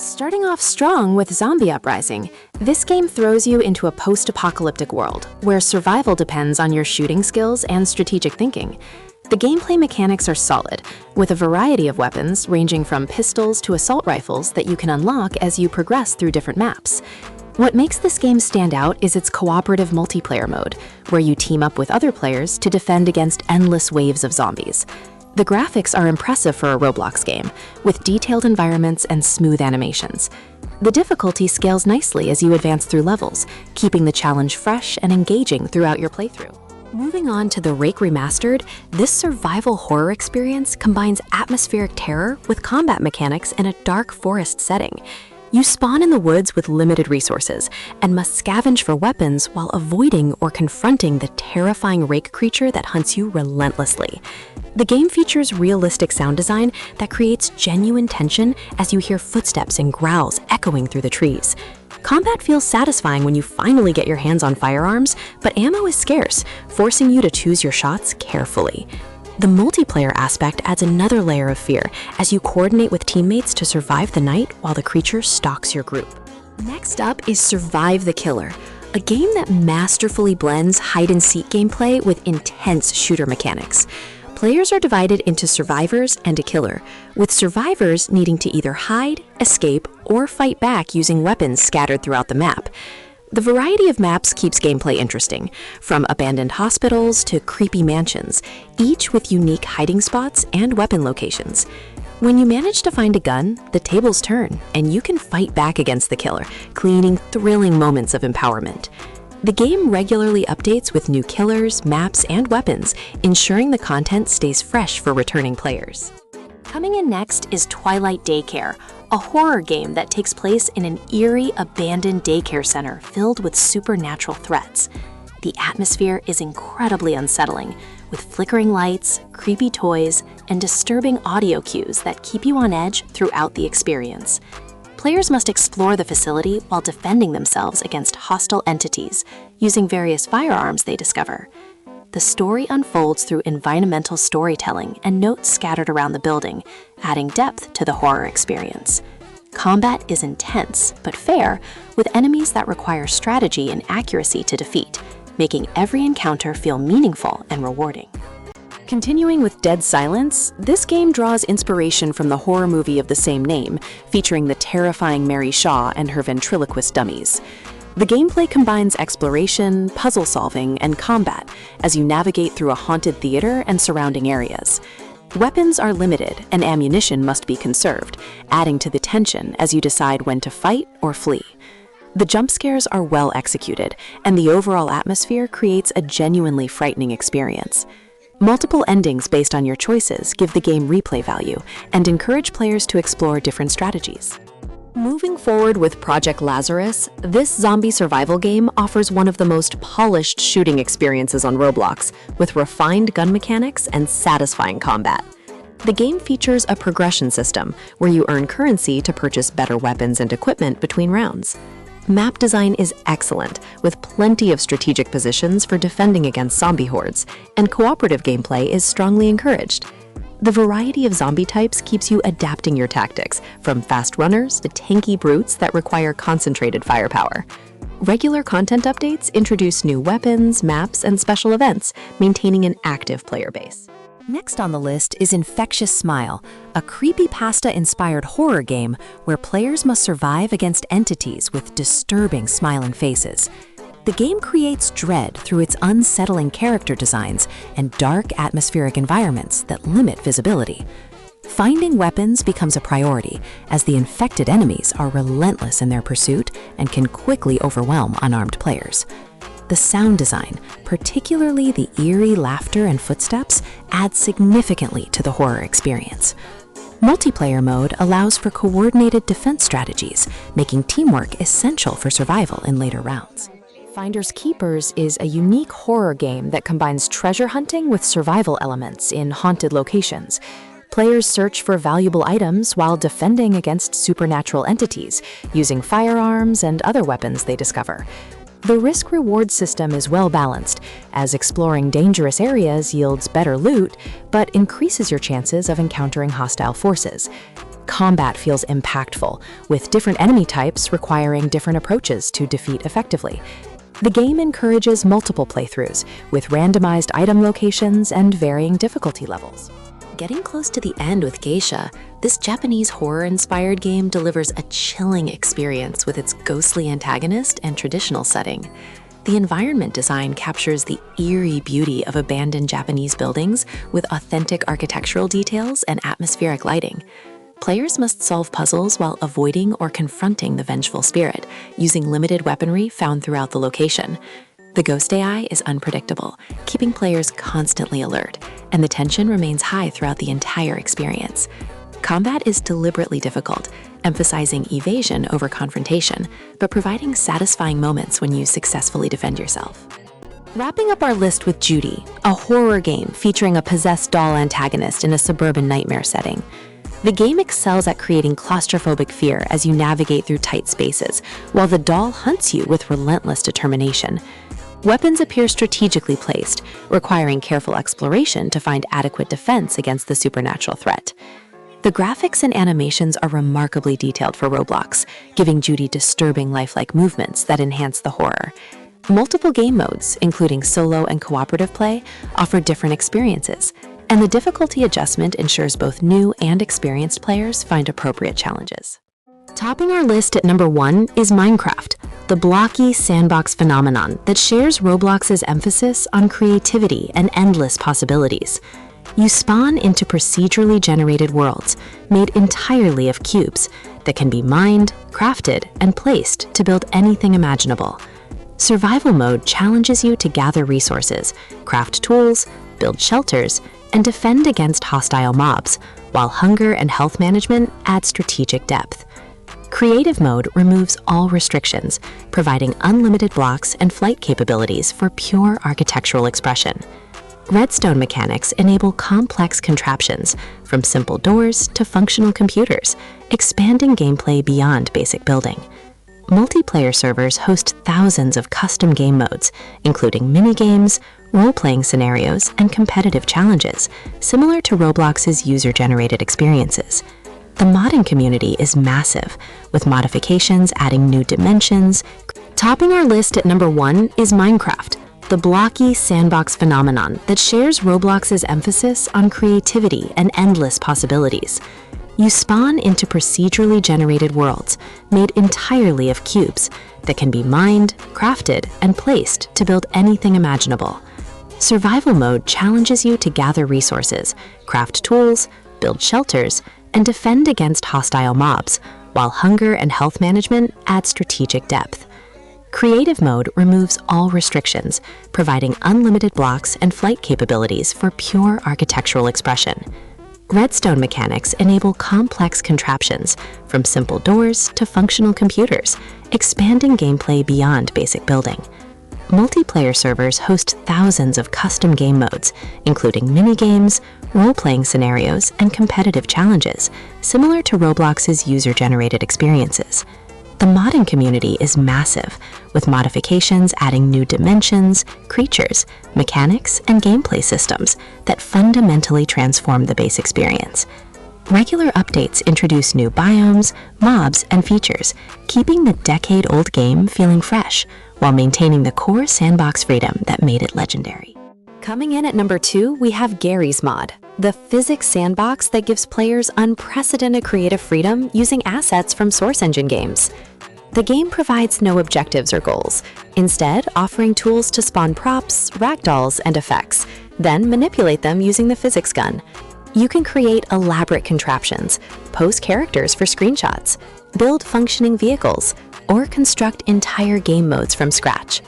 Starting off strong with Zombie Uprising, this game throws you into a post-apocalyptic world where survival depends on your shooting skills and strategic thinking. The gameplay mechanics are solid, with a variety of weapons ranging from pistols to assault rifles that you can unlock as you progress through different maps. What makes this game stand out is its cooperative multiplayer mode, where you team up with other players to defend against endless waves of zombies. The graphics are impressive for a Roblox game, with detailed environments and smooth animations. The difficulty scales nicely as you advance through levels, keeping the challenge fresh and engaging throughout your playthrough. Moving on to the Rake Remastered, this survival horror experience combines atmospheric terror with combat mechanics in a dark forest setting. You spawn in the woods with limited resources and must scavenge for weapons while avoiding or confronting the terrifying rake creature that hunts you relentlessly. The game features realistic sound design that creates genuine tension as you hear footsteps and growls echoing through the trees. Combat feels satisfying when you finally get your hands on firearms, but ammo is scarce, forcing you to choose your shots carefully. The multiplayer aspect adds another layer of fear as you coordinate with teammates to survive the night while the creature stalks your group. Next up is Survive the Killer, a game that masterfully blends hide-and-seek gameplay with intense shooter mechanics. Players are divided into survivors and a killer, with survivors needing to either hide, escape, or fight back using weapons scattered throughout the map. The variety of maps keeps gameplay interesting, from abandoned hospitals to creepy mansions, each with unique hiding spots and weapon locations. When you manage to find a gun, the tables turn, and you can fight back against the killer, creating thrilling moments of empowerment. The game regularly updates with new killers, maps, and weapons, ensuring the content stays fresh for returning players. Coming in next is Twilight Daycare, a horror game that takes place in an eerie, abandoned daycare center filled with supernatural threats. The atmosphere is incredibly unsettling, with flickering lights, creepy toys, and disturbing audio cues that keep you on edge throughout the experience. Players must explore the facility while defending themselves against hostile entities, using various firearms they discover. The story unfolds through environmental storytelling and notes scattered around the building, adding depth to the horror experience. Combat is intense but fair, with enemies that require strategy and accuracy to defeat, making every encounter feel meaningful and rewarding. Continuing with Dead Silence, this game draws inspiration from the horror movie of the same name, featuring the terrifying Mary Shaw and her ventriloquist dummies. The gameplay combines exploration, puzzle solving, and combat as you navigate through a haunted theater and surrounding areas. Weapons are limited and ammunition must be conserved, adding to the tension as you decide when to fight or flee. The jump scares are well executed, and the overall atmosphere creates a genuinely frightening experience. Multiple endings based on your choices give the game replay value and encourage players to explore different strategies. Moving forward with Project Lazarus, this zombie survival game offers one of the most polished shooting experiences on Roblox, with refined gun mechanics and satisfying combat. The game features a progression system where you earn currency to purchase better weapons and equipment between rounds. Map design is excellent, with plenty of strategic positions for defending against zombie hordes, and cooperative gameplay is strongly encouraged. The variety of zombie types keeps you adapting your tactics, from fast runners to tanky brutes that require concentrated firepower. Regular content updates introduce new weapons, maps, and special events, maintaining an active player base. Next on the list is Infectious Smile, a creepypasta-inspired horror game where players must survive against entities with disturbing smiling faces. The game creates dread through its unsettling character designs and dark atmospheric environments that limit visibility. Finding weapons becomes a priority, as the infected enemies are relentless in their pursuit and can quickly overwhelm unarmed players. The sound design, particularly the eerie laughter and footsteps, adds significantly to the horror experience. Multiplayer mode allows for coordinated defense strategies, making teamwork essential for survival in later rounds. Finders Keepers is a unique horror game that combines treasure hunting with survival elements in haunted locations. Players search for valuable items while defending against supernatural entities, using firearms and other weapons they discover. The risk-reward system is well balanced, as exploring dangerous areas yields better loot, but increases your chances of encountering hostile forces. Combat feels impactful, with different enemy types requiring different approaches to defeat effectively. The game encourages multiple playthroughs, with randomized item locations and varying difficulty levels. Getting close to the end with Geisha, this Japanese horror-inspired game delivers a chilling experience with its ghostly antagonist and traditional setting. The environment design captures the eerie beauty of abandoned Japanese buildings with authentic architectural details and atmospheric lighting. Players must solve puzzles while avoiding or confronting the vengeful spirit, using limited weaponry found throughout the location. The ghost AI is unpredictable, keeping players constantly alert, and the tension remains high throughout the entire experience. Combat is deliberately difficult, emphasizing evasion over confrontation, but providing satisfying moments when you successfully defend yourself. Wrapping up our list with Judy, a horror game featuring a possessed doll antagonist in a suburban nightmare setting. The game excels at creating claustrophobic fear as you navigate through tight spaces, while the doll hunts you with relentless determination. Weapons appear strategically placed, requiring careful exploration to find adequate defense against the supernatural threat. The graphics and animations are remarkably detailed for Roblox, giving Judy disturbing lifelike movements that enhance the horror. Multiple game modes, including solo and cooperative play, offer different experiences, and the difficulty adjustment ensures both new and experienced players find appropriate challenges. Topping our list at number 1 is Minecraft, the blocky sandbox phenomenon that shares Roblox's emphasis on creativity and endless possibilities. You spawn into procedurally generated worlds made entirely of cubes that can be mined, crafted, and placed to build anything imaginable. Survival mode challenges you to gather resources, craft tools, build shelters, and defend against hostile mobs, while hunger and health management add strategic depth. Creative mode removes all restrictions, providing unlimited blocks and flight capabilities for pure architectural expression. Redstone mechanics enable complex contraptions, from simple doors to functional computers, expanding gameplay beyond basic building. Multiplayer servers host thousands of custom game modes, including mini-games, role-playing scenarios, and competitive challenges, similar to Roblox's user-generated experiences. The modding community is massive, with modifications adding new dimensions. Topping our list at number 1 is Minecraft, the blocky sandbox phenomenon that shares Roblox's emphasis on creativity and endless possibilities. You spawn into procedurally generated worlds made entirely of cubes that can be mined, crafted, and placed to build anything imaginable. Survival mode challenges you to gather resources, craft tools, build shelters, and defend against hostile mobs, while hunger and health management add strategic depth. Creative mode removes all restrictions, providing unlimited blocks and flight capabilities for pure architectural expression. Redstone mechanics enable complex contraptions, from simple doors to functional computers, expanding gameplay beyond basic building. Multiplayer servers host thousands of custom game modes, including mini-games, role-playing scenarios, and competitive challenges, similar to Roblox's user-generated experiences. The modding community is massive, with modifications adding new dimensions, creatures, mechanics, and gameplay systems that fundamentally transform the base experience. Regular updates introduce new biomes, mobs, and features, keeping the decade-old game feeling fresh, while maintaining the core sandbox freedom that made it legendary. Coming in at number 2, we have Gary's Mod, the physics sandbox that gives players unprecedented creative freedom using assets from Source Engine games. The game provides no objectives or goals, instead offering tools to spawn props, ragdolls, and effects, then manipulate them using the physics gun. You can create elaborate contraptions, pose characters for screenshots, build functioning vehicles, or construct entire game modes from scratch.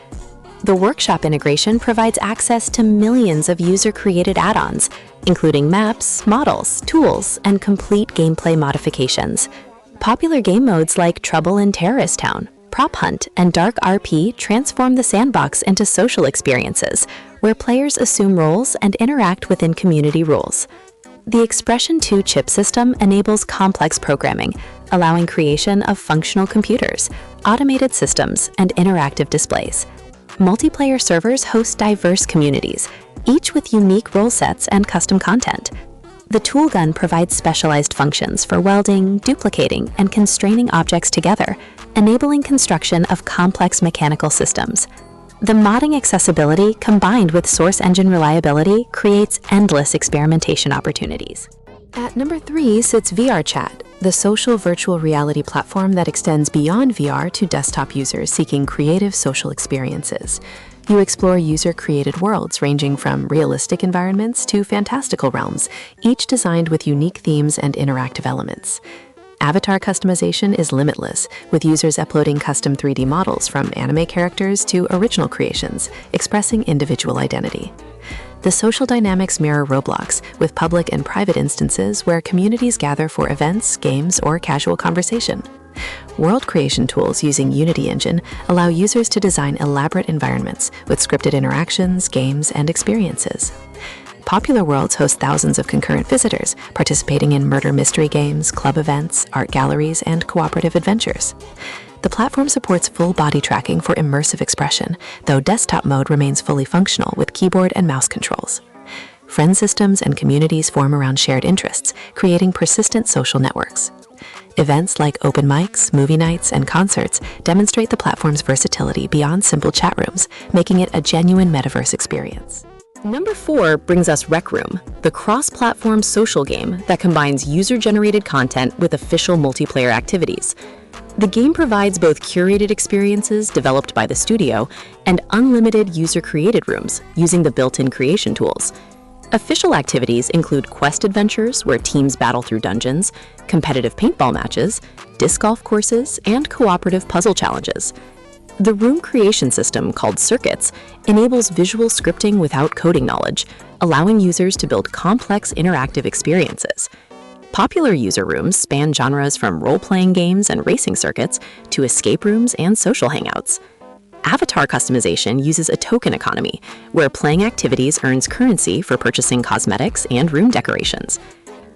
The Workshop integration provides access to millions of user-created add-ons, including maps, models, tools, and complete gameplay modifications. Popular game modes like Trouble in Terrorist Town, Prop Hunt, and Dark RP transform the sandbox into social experiences, where players assume roles and interact within community rules. The Expression 2 chip system enables complex programming, allowing creation of functional computers, automated systems, and interactive displays. Multiplayer servers host diverse communities, each with unique role sets and custom content. The tool gun provides specialized functions for welding, duplicating, and constraining objects together, enabling construction of complex mechanical systems. The modding accessibility combined with source engine reliability creates endless experimentation opportunities. At number 3 sits VR Chat, the social virtual reality platform that extends beyond VR to desktop users seeking creative social experiences. You explore user-created worlds ranging from realistic environments to fantastical realms, each designed with unique themes and interactive elements. Avatar customization is limitless, with users uploading custom 3D models from anime characters to original creations, expressing individual identity. The social dynamics mirror Roblox, with public and private instances where communities gather for events, games, or casual conversation. World creation tools using Unity Engine allow users to design elaborate environments with scripted interactions, games, and experiences. Popular worlds host thousands of concurrent visitors, participating in murder mystery games, club events, art galleries, and cooperative adventures. The platform supports full body tracking for immersive expression, though desktop mode remains fully functional with keyboard and mouse controls. Friend systems and communities form around shared interests, creating persistent social networks. Events like open mics, movie nights, and concerts demonstrate the platform's versatility beyond simple chat rooms, making it a genuine metaverse experience. Number 4 brings us Rec Room, the cross-platform social game that combines user-generated content with official multiplayer activities. The game provides both curated experiences developed by the studio and unlimited user-created rooms using the built-in creation tools. Official activities include quest adventures where teams battle through dungeons, competitive paintball matches, disc golf courses, and cooperative puzzle challenges. The room creation system, called Circuits, enables visual scripting without coding knowledge, allowing users to build complex interactive experiences. Popular user rooms span genres from role-playing games and racing circuits to escape rooms and social hangouts. Avatar customization uses a token economy, where playing activities earns currency for purchasing cosmetics and room decorations.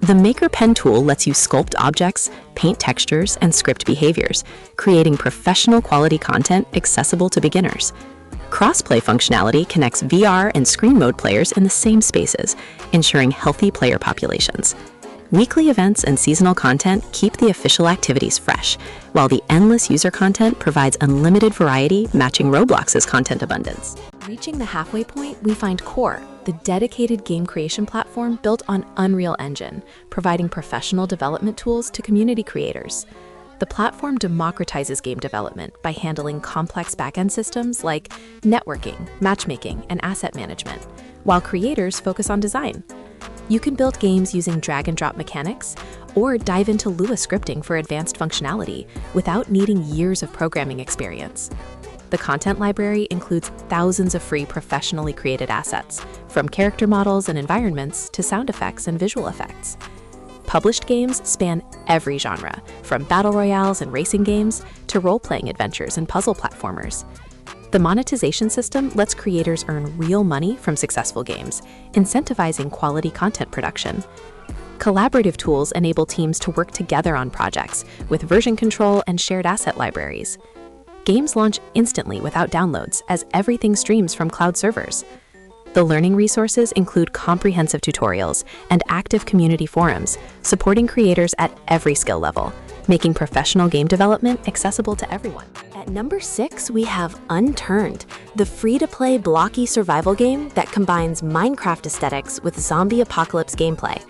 The Maker Pen tool lets you sculpt objects, paint textures, and script behaviors, creating professional quality content accessible to beginners. Crossplay functionality connects VR and screen mode players in the same spaces, ensuring healthy player populations. Weekly events and seasonal content keep the official activities fresh, while the endless user content provides unlimited variety, matching Roblox's content abundance. Reaching the halfway point, we find Core, the dedicated game creation platform built on Unreal Engine, providing professional development tools to community creators. The platform democratizes game development by handling complex backend systems like networking, matchmaking, and asset management, while creators focus on design. You can build games using drag-and-drop mechanics or dive into Lua scripting for advanced functionality without needing years of programming experience. The content library includes thousands of free professionally created assets, from character models and environments to sound effects and visual effects. Published games span every genre, from battle royales and racing games to role-playing adventures and puzzle platformers. The monetization system lets creators earn real money from successful games, incentivizing quality content production. Collaborative tools enable teams to work together on projects with version control and shared asset libraries. Games launch instantly without downloads as everything streams from cloud servers. The learning resources include comprehensive tutorials and active community forums, supporting creators at every skill level, making professional game development accessible to everyone. At number 6, we have Unturned, the free-to-play blocky survival game that combines Minecraft aesthetics with zombie apocalypse gameplay.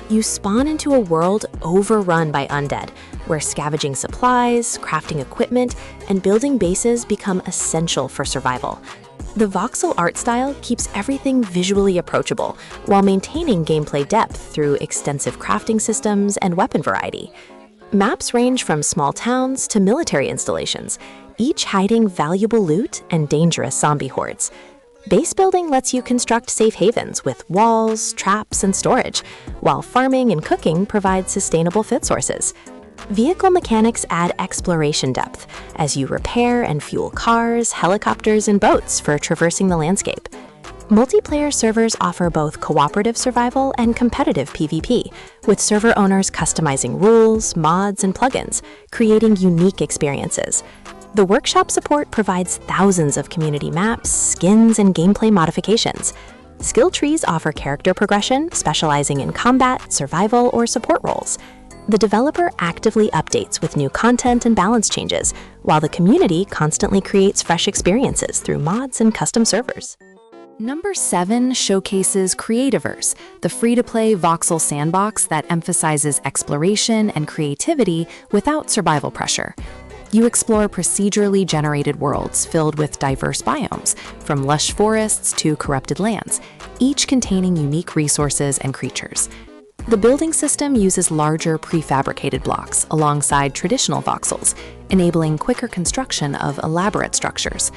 You spawn into a world overrun by undead, where scavenging supplies, crafting equipment, and building bases become essential for survival. The voxel art style keeps everything visually approachable, while maintaining gameplay depth through extensive crafting systems and weapon variety. Maps range from small towns to military installations, each hiding valuable loot and dangerous zombie hordes. Base building lets you construct safe havens with walls, traps, and storage, while farming and cooking provide sustainable food sources. Vehicle mechanics add exploration depth as you repair and fuel cars, helicopters, and boats for traversing the landscape. Multiplayer servers offer both cooperative survival and competitive PvP, with server owners customizing rules, mods, and plugins, creating unique experiences. The workshop support provides thousands of community maps, skins, and gameplay modifications. Skill trees offer character progression, specializing in combat, survival, or support roles. The developer actively updates with new content and balance changes, while the community constantly creates fresh experiences through mods and custom servers. Number 7 showcases Creativerse, the free-to-play voxel sandbox that emphasizes exploration and creativity without survival pressure. You explore procedurally generated worlds filled with diverse biomes, from lush forests to corrupted lands, each containing unique resources and creatures. The building system uses larger prefabricated blocks alongside traditional voxels, enabling quicker construction of elaborate structures.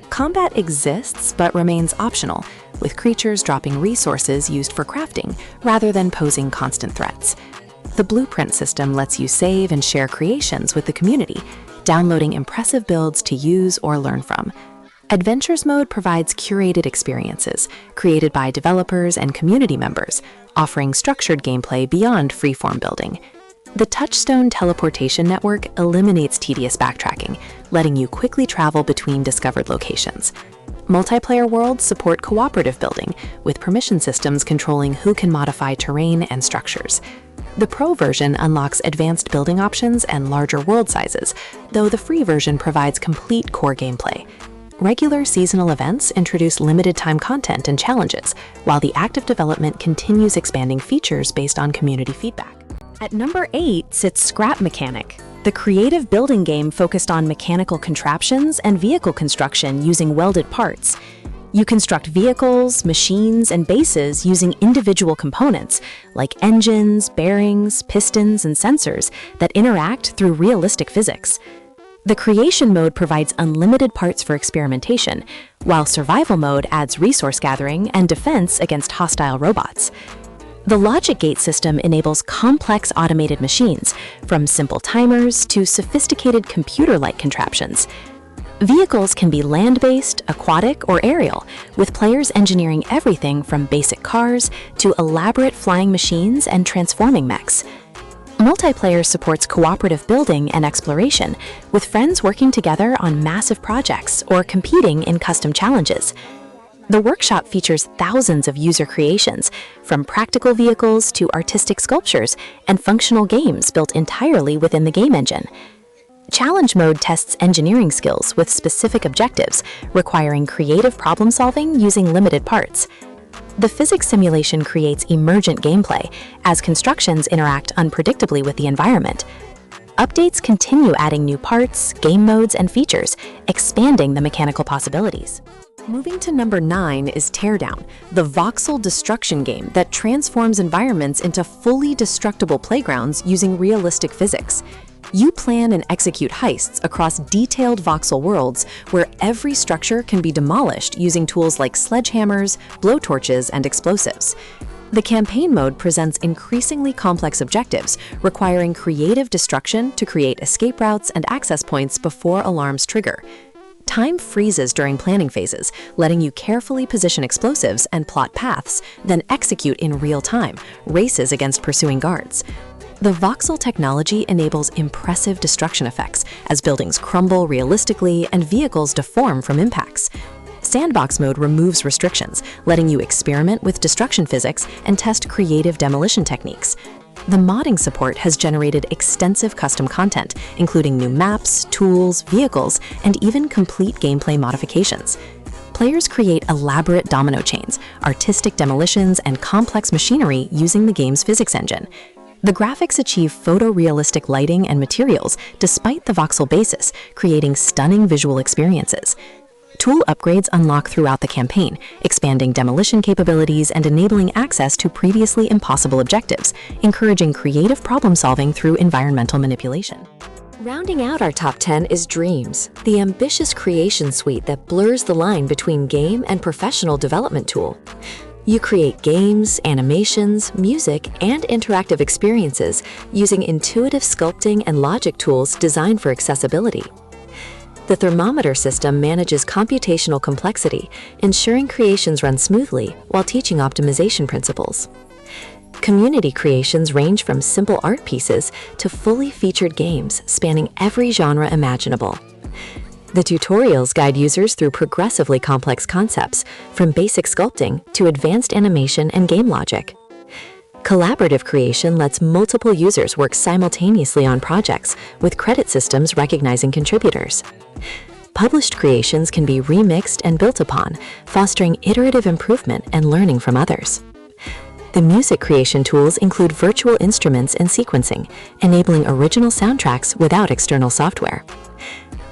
Combat exists but remains optional, with creatures dropping resources used for crafting rather than posing constant threats. The blueprint system lets you save and share creations with the community, downloading impressive builds to use or learn from. Adventures mode provides curated experiences created by developers and community members, offering structured gameplay beyond freeform building. The Touchstone teleportation network eliminates tedious backtracking, letting you quickly travel between discovered locations. Multiplayer worlds support cooperative building, with permission systems controlling who can modify terrain and structures. The Pro version unlocks advanced building options and larger world sizes, though the free version provides complete core gameplay. Regular seasonal events introduce limited-time content and challenges, while the active development continues expanding features based on community feedback. At number 8 sits Scrap Mechanic, the creative building game focused on mechanical contraptions and vehicle construction using welded parts. You construct vehicles, machines, and bases using individual components like engines, bearings, pistons, and sensors that interact through realistic physics. The creation mode provides unlimited parts for experimentation, while survival mode adds resource gathering and defense against hostile robots. The logic gate system enables complex automated machines, from simple timers to sophisticated computer-like contraptions. Vehicles can be land-based, aquatic, or aerial, with players engineering everything from basic cars to elaborate flying machines and transforming mechs. Multiplayer supports cooperative building and exploration, with friends working together on massive projects or competing in custom challenges. The workshop features thousands of user creations, from practical vehicles to artistic sculptures and functional games built entirely within the game engine. Challenge mode tests engineering skills with specific objectives, requiring creative problem-solving using limited parts. The physics simulation creates emergent gameplay as constructions interact unpredictably with the environment. Updates continue adding new parts, game modes, and features, expanding the mechanical possibilities. Moving to number 9 is Teardown, the voxel destruction game that transforms environments into fully destructible playgrounds using realistic physics. You plan and execute heists across detailed voxel worlds where every structure can be demolished using tools like sledgehammers, blowtorches, and explosives. The campaign mode presents increasingly complex objectives, requiring creative destruction to create escape routes and access points before alarms trigger. Time freezes during planning phases, letting you carefully position explosives and plot paths, then execute in real time, races against pursuing guards. The voxel technology enables impressive destruction effects as buildings crumble realistically and vehicles deform from impacts. Sandbox mode removes restrictions, letting you experiment with destruction physics and test creative demolition techniques. The modding support has generated extensive custom content, including new maps, tools, vehicles, and even complete gameplay modifications. Players create elaborate domino chains, artistic demolitions, and complex machinery using the game's physics engine. The graphics achieve photorealistic lighting and materials despite the voxel basis, creating stunning visual experiences. Tool upgrades unlock throughout the campaign, expanding demolition capabilities and enabling access to previously impossible objectives, encouraging creative problem-solving through environmental manipulation. Rounding out our top 10 is Dreams, the ambitious creation suite that blurs the line between game and professional development tool. You create games, animations, music, and interactive experiences using intuitive sculpting and logic tools designed for accessibility. The thermometer system manages computational complexity, ensuring creations run smoothly while teaching optimization principles. Community creations range from simple art pieces to fully featured games spanning every genre imaginable. The tutorials guide users through progressively complex concepts, from basic sculpting to advanced animation and game logic. Collaborative creation lets multiple users work simultaneously on projects, with credit systems recognizing contributors. Published creations can be remixed and built upon, fostering iterative improvement and learning from others. The music creation tools include virtual instruments and sequencing, enabling original soundtracks without external software.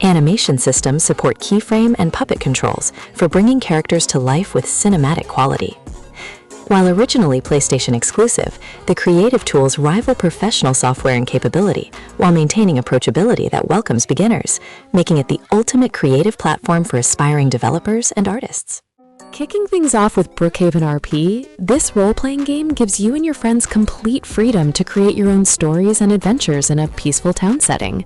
Animation systems support keyframe and puppet controls for bringing characters to life with cinematic quality. While originally PlayStation exclusive, the creative tools rival professional software in capability while maintaining approachability that welcomes beginners, making it the ultimate creative platform for aspiring developers and artists. Kicking things off with Brookhaven RP, this role-playing game gives you and your friends complete freedom to create your own stories and adventures in a peaceful town setting.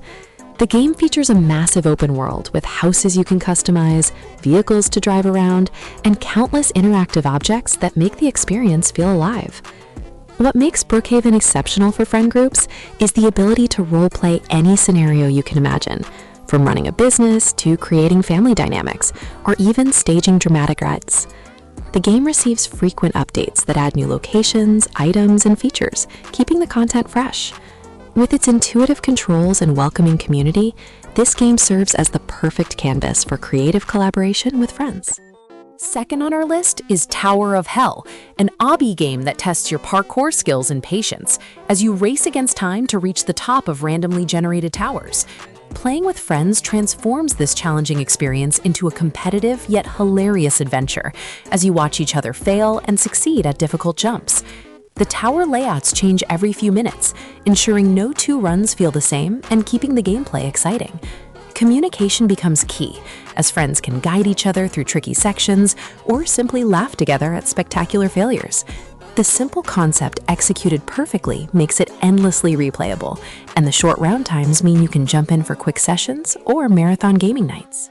The game features a massive open world with houses you can customize, vehicles to drive around, and countless interactive objects that make the experience feel alive. What makes Brookhaven exceptional for friend groups is the ability to role-play any scenario you can imagine, from running a business to creating family dynamics, or even staging dramatic rides. The game receives frequent updates that add new locations, items, and features, keeping the content fresh. With its intuitive controls and welcoming community, this game serves as the perfect canvas for creative collaboration with friends. Second on our list is Tower of Hell, an obby game that tests your parkour skills and patience as you race against time to reach the top of randomly generated towers. Playing with friends transforms this challenging experience into a competitive yet hilarious adventure as you watch each other fail and succeed at difficult jumps. The tower layouts change every few minutes, ensuring no two runs feel the same and keeping the gameplay exciting. Communication becomes key, as friends can guide each other through tricky sections or simply laugh together at spectacular failures. The simple concept executed perfectly makes it endlessly replayable, and the short round times mean you can jump in for quick sessions or marathon gaming nights.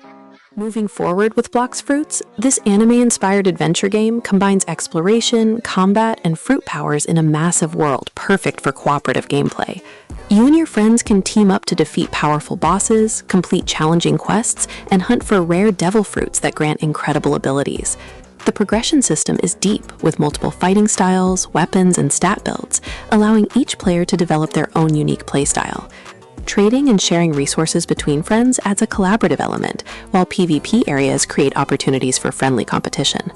Moving forward with Blox Fruits, this anime-inspired adventure game combines exploration, combat, and fruit powers in a massive world perfect for cooperative gameplay. You and your friends can team up to defeat powerful bosses, complete challenging quests, and hunt for rare devil fruits that grant incredible abilities. The progression system is deep, with multiple fighting styles, weapons, and stat builds, allowing each player to develop their own unique playstyle. Trading and sharing resources between friends adds a collaborative element, while PvP areas create opportunities for friendly competition.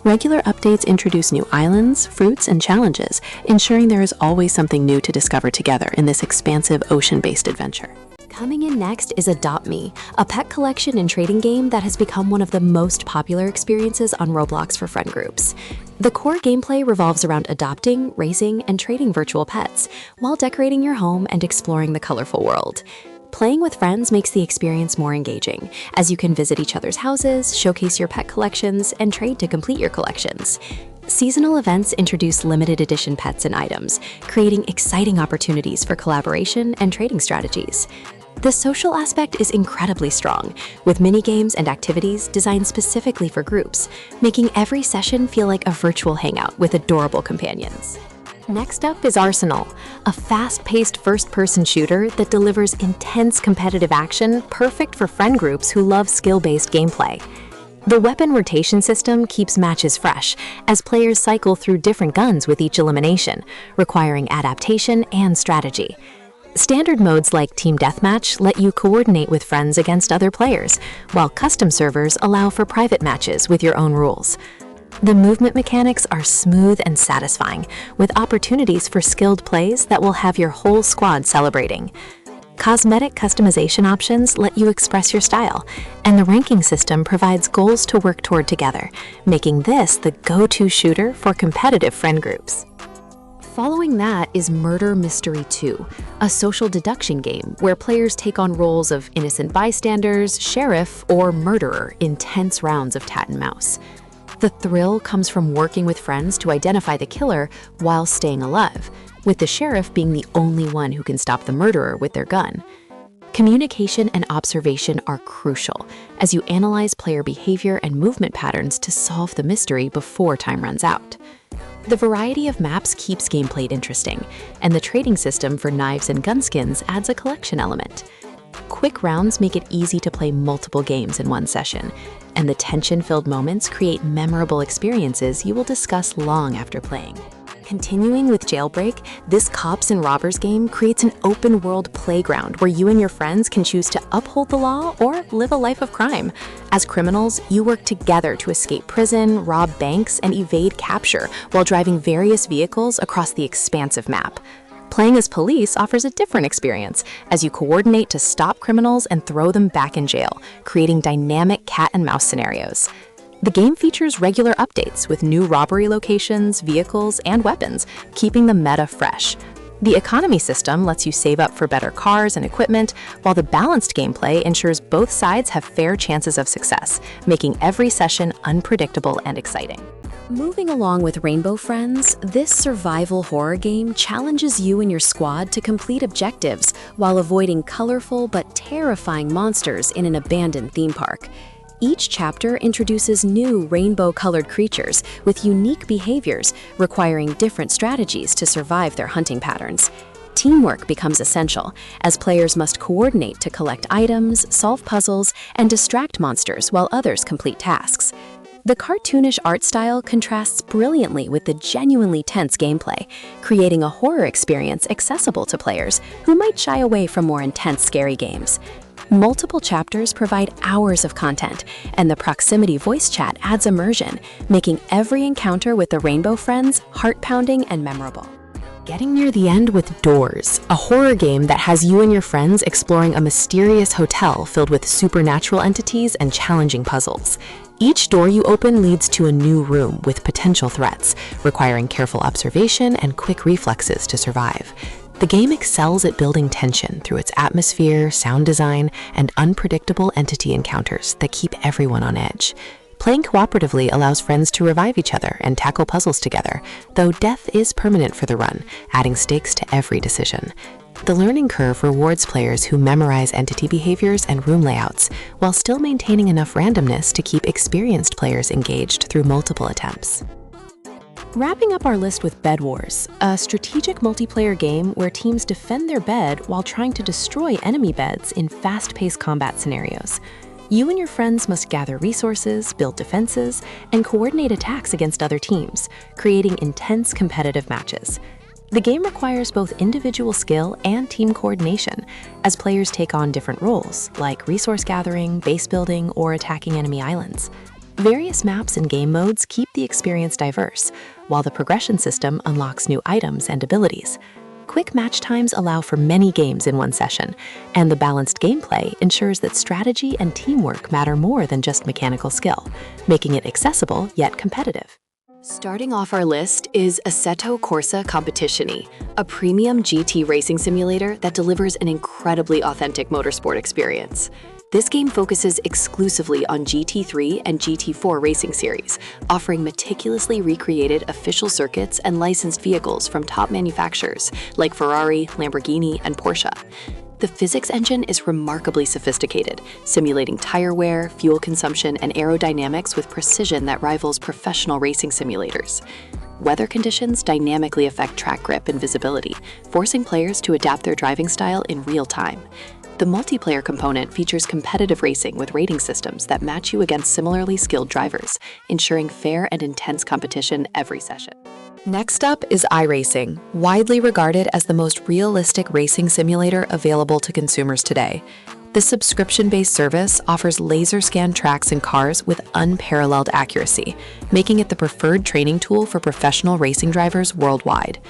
Regular updates introduce new islands, fruits, and challenges, ensuring there is always something new to discover together in this expansive ocean-based adventure. Coming in next is Adopt Me, a pet collection and trading game that has become one of the most popular experiences on Roblox for friend groups. The core gameplay revolves around adopting, raising, and trading virtual pets, while decorating your home and exploring the colorful world. Playing with friends makes the experience more engaging, as you can visit each other's houses, showcase your pet collections, and trade to complete your collections. Seasonal events introduce limited edition pets and items, creating exciting opportunities for collaboration and trading strategies. The social aspect is incredibly strong, with mini-games and activities designed specifically for groups, making every session feel like a virtual hangout with adorable companions. Next up is Arsenal, a fast-paced first-person shooter that delivers intense competitive action perfect for friend groups who love skill-based gameplay. The weapon rotation system keeps matches fresh, as players cycle through different guns with each elimination, requiring adaptation and strategy. Standard modes like Team Deathmatch let you coordinate with friends against other players, while custom servers allow for private matches with your own rules. The movement mechanics are smooth and satisfying, with opportunities for skilled plays that will have your whole squad celebrating. Cosmetic customization options let you express your style, and the ranking system provides goals to work toward together, making this the go-to shooter for competitive friend groups. Following that is Murder Mystery 2, a social deduction game where players take on roles of innocent bystanders, sheriff, or murderer in tense rounds of cat and mouse. The thrill comes from working with friends to identify the killer while staying alive, with the sheriff being the only one who can stop the murderer with their gun. Communication and observation are crucial as you analyze player behavior and movement patterns to solve the mystery before time runs out. The variety of maps keeps gameplay interesting, and the trading system for knives and gun skins adds a collection element. Quick rounds make it easy to play multiple games in one session, and the tension-filled moments create memorable experiences you will discuss long after playing. Continuing with Jailbreak, this cops and robbers game creates an open-world playground where you and your friends can choose to uphold the law or live a life of crime. As criminals, you work together to escape prison, rob banks, and evade capture while driving various vehicles across the expansive map. Playing as police offers a different experience as you coordinate to stop criminals and throw them back in jail, creating dynamic cat-and-mouse scenarios. The game features regular updates with new robbery locations, vehicles, and weapons, keeping the meta fresh. The economy system lets you save up for better cars and equipment, while the balanced gameplay ensures both sides have fair chances of success, making every session unpredictable and exciting. Moving along with Rainbow Friends, this survival horror game challenges you and your squad to complete objectives while avoiding colorful but terrifying monsters in an abandoned theme park. Each chapter introduces new rainbow-colored creatures with unique behaviors, requiring different strategies to survive their hunting patterns. Teamwork becomes essential, as players must coordinate to collect items, solve puzzles, and distract monsters while others complete tasks. The cartoonish art style contrasts brilliantly with the genuinely tense gameplay, creating a horror experience accessible to players who might shy away from more intense, scary games. Multiple chapters provide hours of content, and the proximity voice chat adds immersion, making every encounter with the Rainbow Friends heart-pounding and memorable. Getting near the end with Doors, a horror game that has you and your friends exploring a mysterious hotel filled with supernatural entities and challenging puzzles. Each door you open leads to a new room with potential threats, requiring careful observation and quick reflexes to survive. The game excels at building tension through its atmosphere, sound design, and unpredictable entity encounters that keep everyone on edge. Playing cooperatively allows friends to revive each other and tackle puzzles together, though death is permanent for the run, adding stakes to every decision. The learning curve rewards players who memorize entity behaviors and room layouts, while still maintaining enough randomness to keep experienced players engaged through multiple attempts. Wrapping up our list with Bed Wars, a strategic multiplayer game where teams defend their bed while trying to destroy enemy beds in fast-paced combat scenarios. You and your friends must gather resources, build defenses, and coordinate attacks against other teams, creating intense competitive matches. The game requires both individual skill and team coordination, as players take on different roles, like resource gathering, base building, or attacking enemy islands. Various maps and game modes keep the experience diverse, while the progression system unlocks new items and abilities. Quick match times allow for many games in one session, and the balanced gameplay ensures that strategy and teamwork matter more than just mechanical skill, making it accessible yet competitive. Starting off our list is Assetto Corsa Competizioni, a premium GT racing simulator that delivers an incredibly authentic motorsport experience. This game focuses exclusively on GT3 and GT4 racing series, offering meticulously recreated official circuits and licensed vehicles from top manufacturers like Ferrari, Lamborghini, and Porsche. The physics engine is remarkably sophisticated, simulating tire wear, fuel consumption, and aerodynamics with precision that rivals professional racing simulators. Weather conditions dynamically affect track grip and visibility, forcing players to adapt their driving style in real time. The multiplayer component features competitive racing with rating systems that match you against similarly skilled drivers, ensuring fair and intense competition every session. Next up is iRacing, widely regarded as the most realistic racing simulator available to consumers today. This subscription-based service offers laser-scanned tracks and cars with unparalleled accuracy, making it the preferred training tool for professional racing drivers worldwide.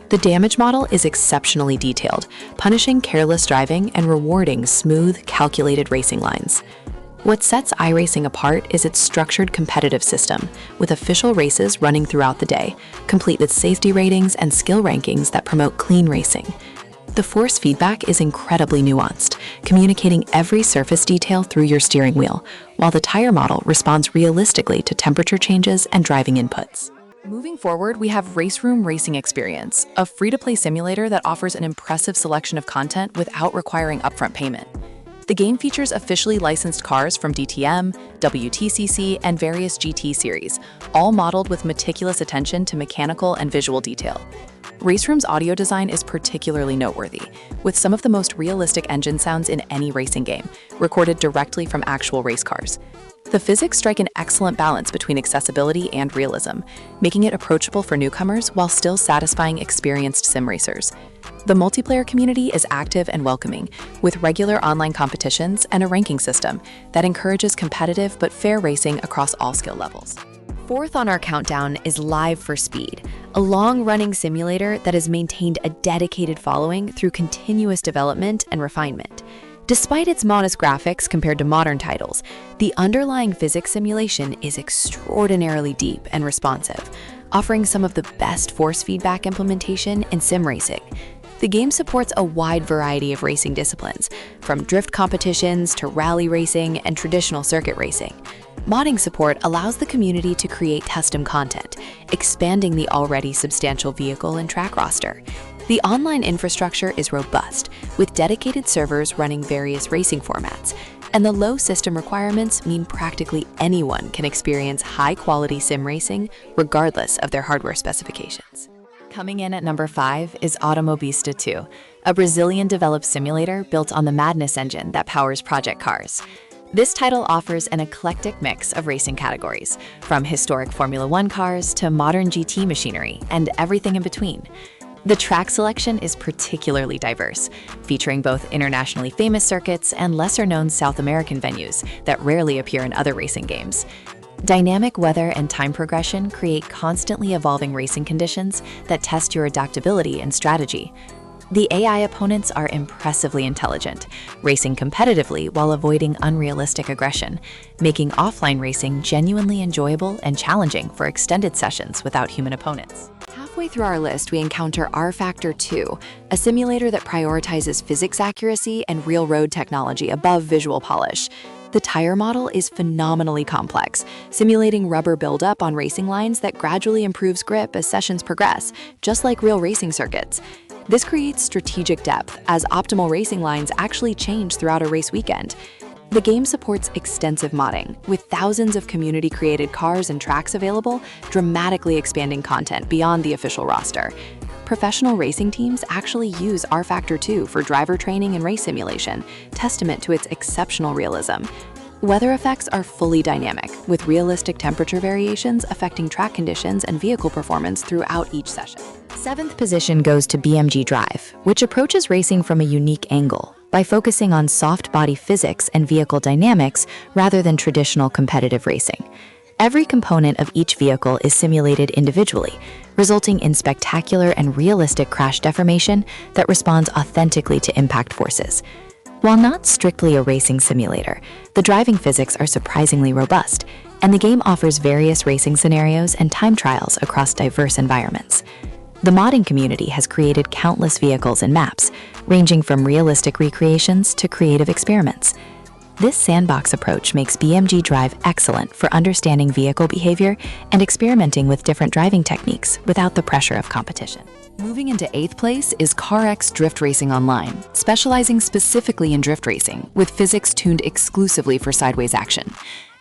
The damage model is exceptionally detailed, punishing careless driving and rewarding smooth, calculated racing lines. What sets iRacing apart is its structured competitive system, with official races running throughout the day, complete with safety ratings and skill rankings that promote clean racing. The force feedback is incredibly nuanced, communicating every surface detail through your steering wheel, while the tire model responds realistically to temperature changes and driving inputs. Moving forward, we have Race Room Racing Experience, a free-to-play simulator that offers an impressive selection of content without requiring upfront payment. The game features officially licensed cars from DTM, WTCC, and various GT series, all modeled with meticulous attention to mechanical and visual detail. Race Room's audio design is particularly noteworthy, with some of the most realistic engine sounds in any racing game, recorded directly from actual race cars. The physics strike an excellent balance between accessibility and realism, making it approachable for newcomers while still satisfying experienced sim racers. The multiplayer community is active and welcoming, with regular online competitions and a ranking system that encourages competitive but fair racing across all skill levels. Fourth on our countdown is Live for Speed, a long-running simulator that has maintained a dedicated following through continuous development and refinement. Despite its modest graphics compared to modern titles, the underlying physics simulation is extraordinarily deep and responsive, offering some of the best force feedback implementation in sim racing. The game supports a wide variety of racing disciplines, from drift competitions to rally racing and traditional circuit racing. Modding support allows the community to create custom content, expanding the already substantial vehicle and track roster. The online infrastructure is robust, with dedicated servers running various racing formats, and the low system requirements mean practically anyone can experience high-quality sim racing regardless of their hardware specifications. Coming in at number 5 is Automobista 2, a Brazilian-developed simulator built on the Madness engine that powers Project Cars. This title offers an eclectic mix of racing categories, from historic Formula One cars to modern GT machinery and everything in between. The track selection is particularly diverse, featuring both internationally famous circuits and lesser-known South American venues that rarely appear in other racing games. Dynamic weather and time progression create constantly evolving racing conditions that test your adaptability and strategy. The AI opponents are impressively intelligent, racing competitively while avoiding unrealistic aggression, making offline racing genuinely enjoyable and challenging for extended sessions without human opponents. Halfway through our list, we encounter R-Factor 2, a simulator that prioritizes physics accuracy and real road technology above visual polish. The tire model is phenomenally complex, simulating rubber buildup on racing lines that gradually improves grip as sessions progress, just like real racing circuits. This creates strategic depth, as optimal racing lines actually change throughout a race weekend. The game supports extensive modding, with thousands of community-created cars and tracks available, dramatically expanding content beyond the official roster. Professional racing teams actually use R-Factor 2 for driver training and race simulation, testament to its exceptional realism. Weather effects are fully dynamic, with realistic temperature variations affecting track conditions and vehicle performance throughout each session. Seventh position goes to BMG Drive, which approaches racing from a unique angle by focusing on soft body physics and vehicle dynamics rather than traditional competitive racing. Every component of each vehicle is simulated individually, resulting in spectacular and realistic crash deformation that responds authentically to impact forces. While not strictly a racing simulator, the driving physics are surprisingly robust, and the game offers various racing scenarios and time trials across diverse environments. The modding community has created countless vehicles and maps, ranging from realistic recreations to creative experiments. This sandbox approach makes BMG Drive excellent for understanding vehicle behavior and experimenting with different driving techniques without the pressure of competition. Moving into 8th place is CarX Drift Racing Online, specializing specifically in drift racing, with physics tuned exclusively for sideways action.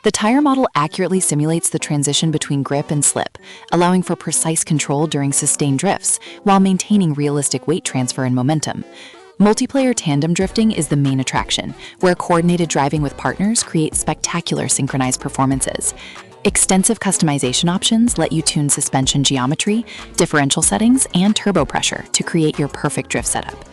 The tire model accurately simulates the transition between grip and slip, allowing for precise control during sustained drifts, while maintaining realistic weight transfer and momentum. Multiplayer tandem drifting is the main attraction, where coordinated driving with partners creates spectacular synchronized performances. Extensive customization options let you tune suspension geometry, differential settings, and turbo pressure to create your perfect drift setup.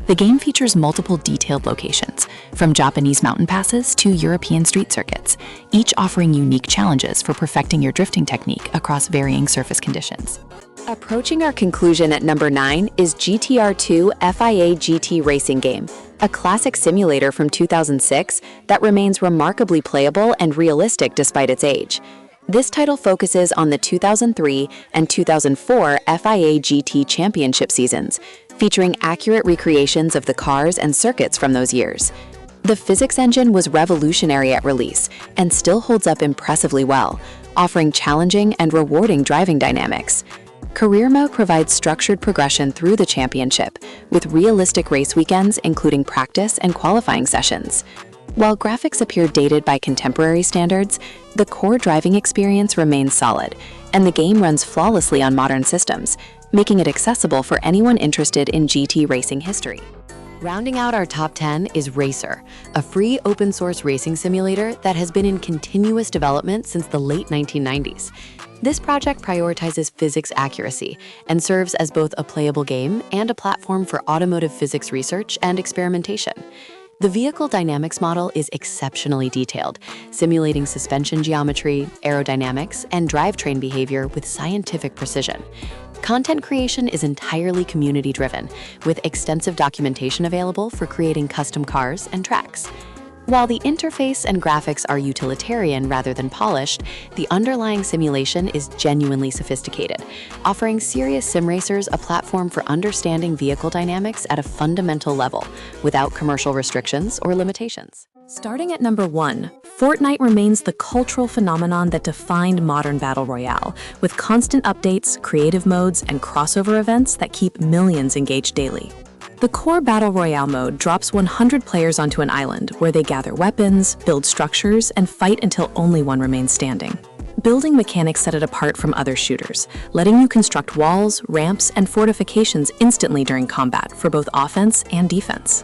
The game features multiple detailed locations, from Japanese mountain passes to European street circuits, each offering unique challenges for perfecting your drifting technique across varying surface conditions. Approaching our conclusion at number 9 is GTR2 FIA GT Racing Game, a classic simulator from 2006 that remains remarkably playable and realistic despite its age. This title focuses on the 2003 and 2004 FIA GT Championship seasons, featuring accurate recreations of the cars and circuits from those years. The physics engine was revolutionary at release and still holds up impressively well, offering challenging and rewarding driving dynamics. Career Mode provides structured progression through the championship, with realistic race weekends including practice and qualifying sessions. While graphics appear dated by contemporary standards, the core driving experience remains solid, and the game runs flawlessly on modern systems, making it accessible for anyone interested in GT racing history. Rounding out our top 10 is Racer, a free open-source racing simulator that has been in continuous development since the late 1990s. This project prioritizes physics accuracy and serves as both a playable game and a platform for automotive physics research and experimentation. The vehicle dynamics model is exceptionally detailed, simulating suspension geometry, aerodynamics, and drivetrain behavior with scientific precision. Content creation is entirely community-driven, with extensive documentation available for creating custom cars and tracks. While the interface and graphics are utilitarian rather than polished, the underlying simulation is genuinely sophisticated, offering serious sim racers a platform for understanding vehicle dynamics at a fundamental level, without commercial restrictions or limitations. Starting at number 1, Fortnite remains the cultural phenomenon that defined modern Battle Royale, with constant updates, creative modes, and crossover events that keep millions engaged daily. The core Battle Royale mode drops 100 players onto an island where they gather weapons, build structures, and fight until only one remains standing. Building mechanics set it apart from other shooters, letting you construct walls, ramps, and fortifications instantly during combat for both offense and defense.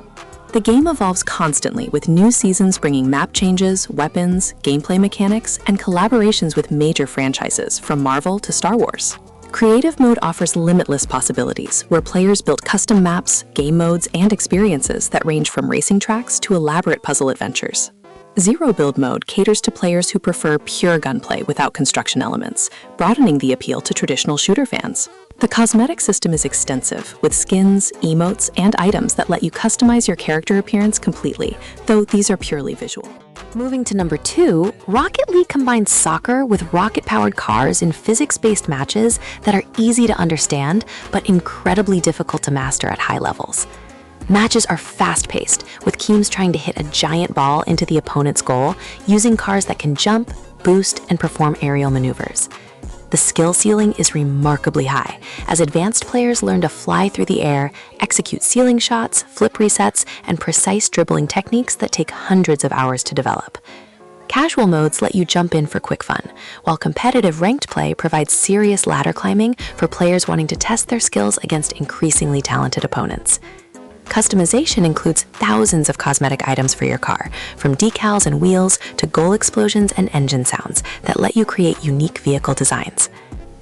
The game evolves constantly, with new seasons bringing map changes, weapons, gameplay mechanics, and collaborations with major franchises from Marvel to Star Wars. Creative Mode offers limitless possibilities, where players build custom maps, game modes, and experiences that range from racing tracks to elaborate puzzle adventures. Zero Build Mode caters to players who prefer pure gunplay without construction elements, broadening the appeal to traditional shooter fans. The cosmetic system is extensive, with skins, emotes, and items that let you customize your character appearance completely, though these are purely visual. Moving to number 2, Rocket League combines soccer with rocket-powered cars in physics-based matches that are easy to understand, but incredibly difficult to master at high levels. Matches are fast-paced, with teams trying to hit a giant ball into the opponent's goal using cars that can jump, boost, and perform aerial maneuvers. The skill ceiling is remarkably high, as advanced players learn to fly through the air, execute ceiling shots, flip resets, and precise dribbling techniques that take hundreds of hours to develop. Casual modes let you jump in for quick fun, while competitive ranked play provides serious ladder climbing for players wanting to test their skills against increasingly talented opponents. Customization includes thousands of cosmetic items for your car, from decals and wheels to goal explosions and engine sounds that let you create unique vehicle designs.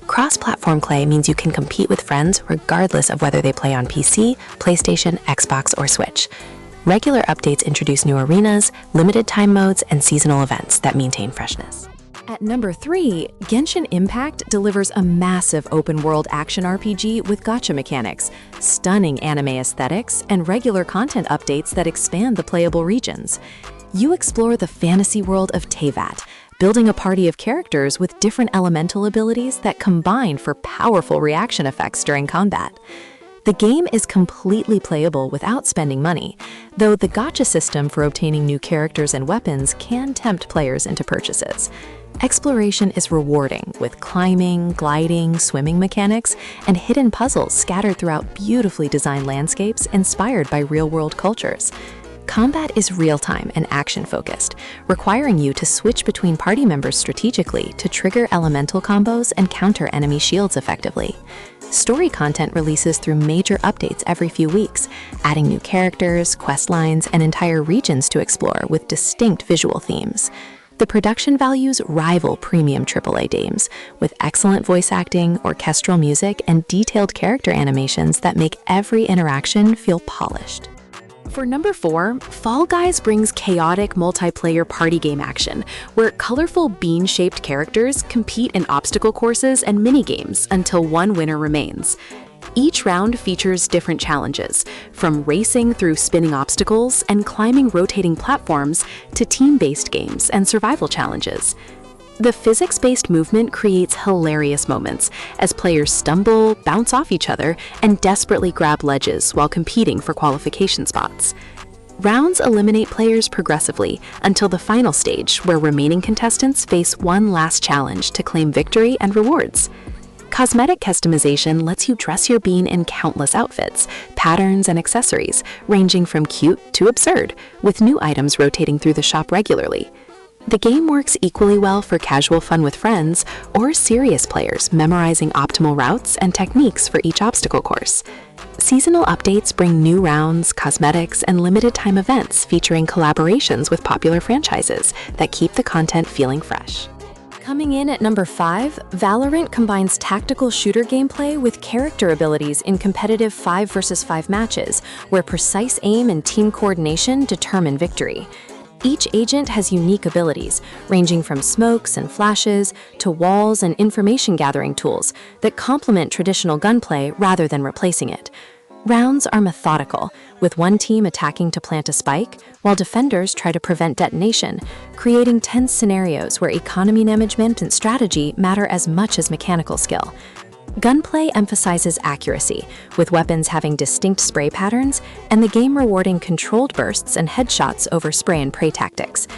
Cross-platform play means you can compete with friends regardless of whether they play on PC, PlayStation, Xbox, or Switch. Regular updates introduce new arenas, limited time modes, and seasonal events that maintain freshness. At number 3, Genshin Impact delivers a massive open-world action RPG with gacha mechanics, stunning anime aesthetics, and regular content updates that expand the playable regions. You explore the fantasy world of Teyvat, building a party of characters with different elemental abilities that combine for powerful reaction effects during combat. The game is completely playable without spending money, though the gacha system for obtaining new characters and weapons can tempt players into purchases. Exploration is rewarding, with climbing, gliding, swimming mechanics, and hidden puzzles scattered throughout beautifully designed landscapes inspired by real-world cultures. Combat is real-time and action-focused, requiring you to switch between party members strategically to trigger elemental combos and counter enemy shields effectively. Story content releases through major updates every few weeks, adding new characters, quest lines, and entire regions to explore with distinct visual themes. The production values rival premium AAA games, with excellent voice acting, orchestral music, and detailed character animations that make every interaction feel polished. For number 4, Fall Guys brings chaotic multiplayer party game action, where colorful bean-shaped characters compete in obstacle courses and minigames until one winner remains. Each round features different challenges, from racing through spinning obstacles and climbing rotating platforms to team-based games and survival challenges. The physics-based movement creates hilarious moments as players stumble, bounce off each other, and desperately grab ledges while competing for qualification spots. Rounds eliminate players progressively until the final stage, where remaining contestants face one last challenge to claim victory and rewards. Cosmetic customization lets you dress your bean in countless outfits, patterns, and accessories, ranging from cute to absurd, with new items rotating through the shop regularly. The game works equally well for casual fun with friends or serious players memorizing optimal routes and techniques for each obstacle course. Seasonal updates bring new rounds, cosmetics, and limited-time events featuring collaborations with popular franchises that keep the content feeling fresh. Coming in at number 5, Valorant combines tactical shooter gameplay with character abilities in competitive 5 versus 5 matches, where precise aim and team coordination determine victory. Each agent has unique abilities, ranging from smokes and flashes to walls and information-gathering tools that complement traditional gunplay rather than replacing it. Rounds are methodical, with one team attacking to plant a spike, while defenders try to prevent detonation, creating tense scenarios where economy management and strategy matter as much as mechanical skill. Gunplay emphasizes accuracy, with weapons having distinct spray patterns and the game rewarding controlled bursts and headshots over spray and pray tactics.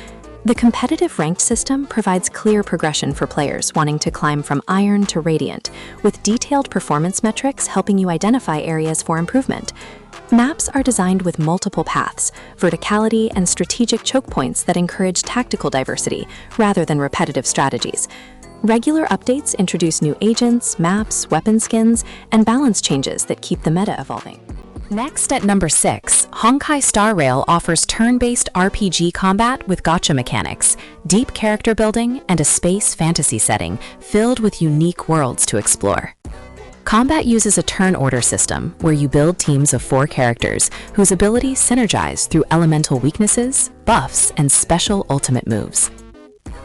The competitive ranked system provides clear progression for players wanting to climb from Iron to Radiant, with detailed performance metrics helping you identify areas for improvement. Maps are designed with multiple paths, verticality, and strategic choke points that encourage tactical diversity rather than repetitive strategies. Regular updates introduce new agents, maps, weapon skins, and balance changes that keep the meta evolving. Next, at number 6, Honkai Star Rail offers turn-based RPG combat with gacha mechanics, deep character building, and a space fantasy setting filled with unique worlds to explore. Combat uses a turn order system where you build teams of 4 characters whose abilities synergize through elemental weaknesses, buffs, and special ultimate moves.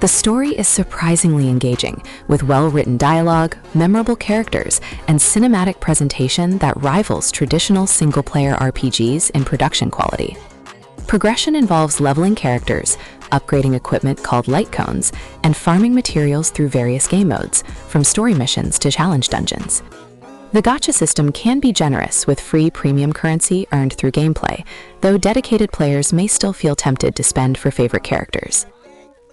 The story is surprisingly engaging, with well-written dialogue, memorable characters, and cinematic presentation that rivals traditional single-player RPGs in production quality. Progression involves leveling characters, upgrading equipment called light cones, and farming materials through various game modes, from story missions to challenge dungeons. The gacha system can be generous with free premium currency earned through gameplay, though dedicated players may still feel tempted to spend for favorite characters.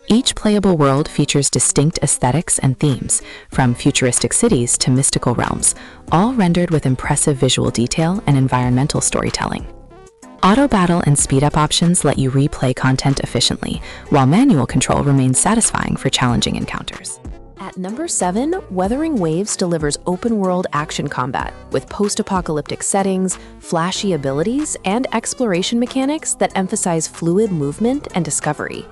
Each playable world features distinct aesthetics and themes, from futuristic cities to mystical realms, all rendered with impressive visual detail and environmental storytelling. Auto battle and speed-up options let you replay content efficiently, while manual control remains satisfying for challenging encounters. At number 7, Wuthering Waves delivers open-world action combat with post-apocalyptic settings, flashy abilities, and exploration mechanics that emphasize fluid movement and discovery.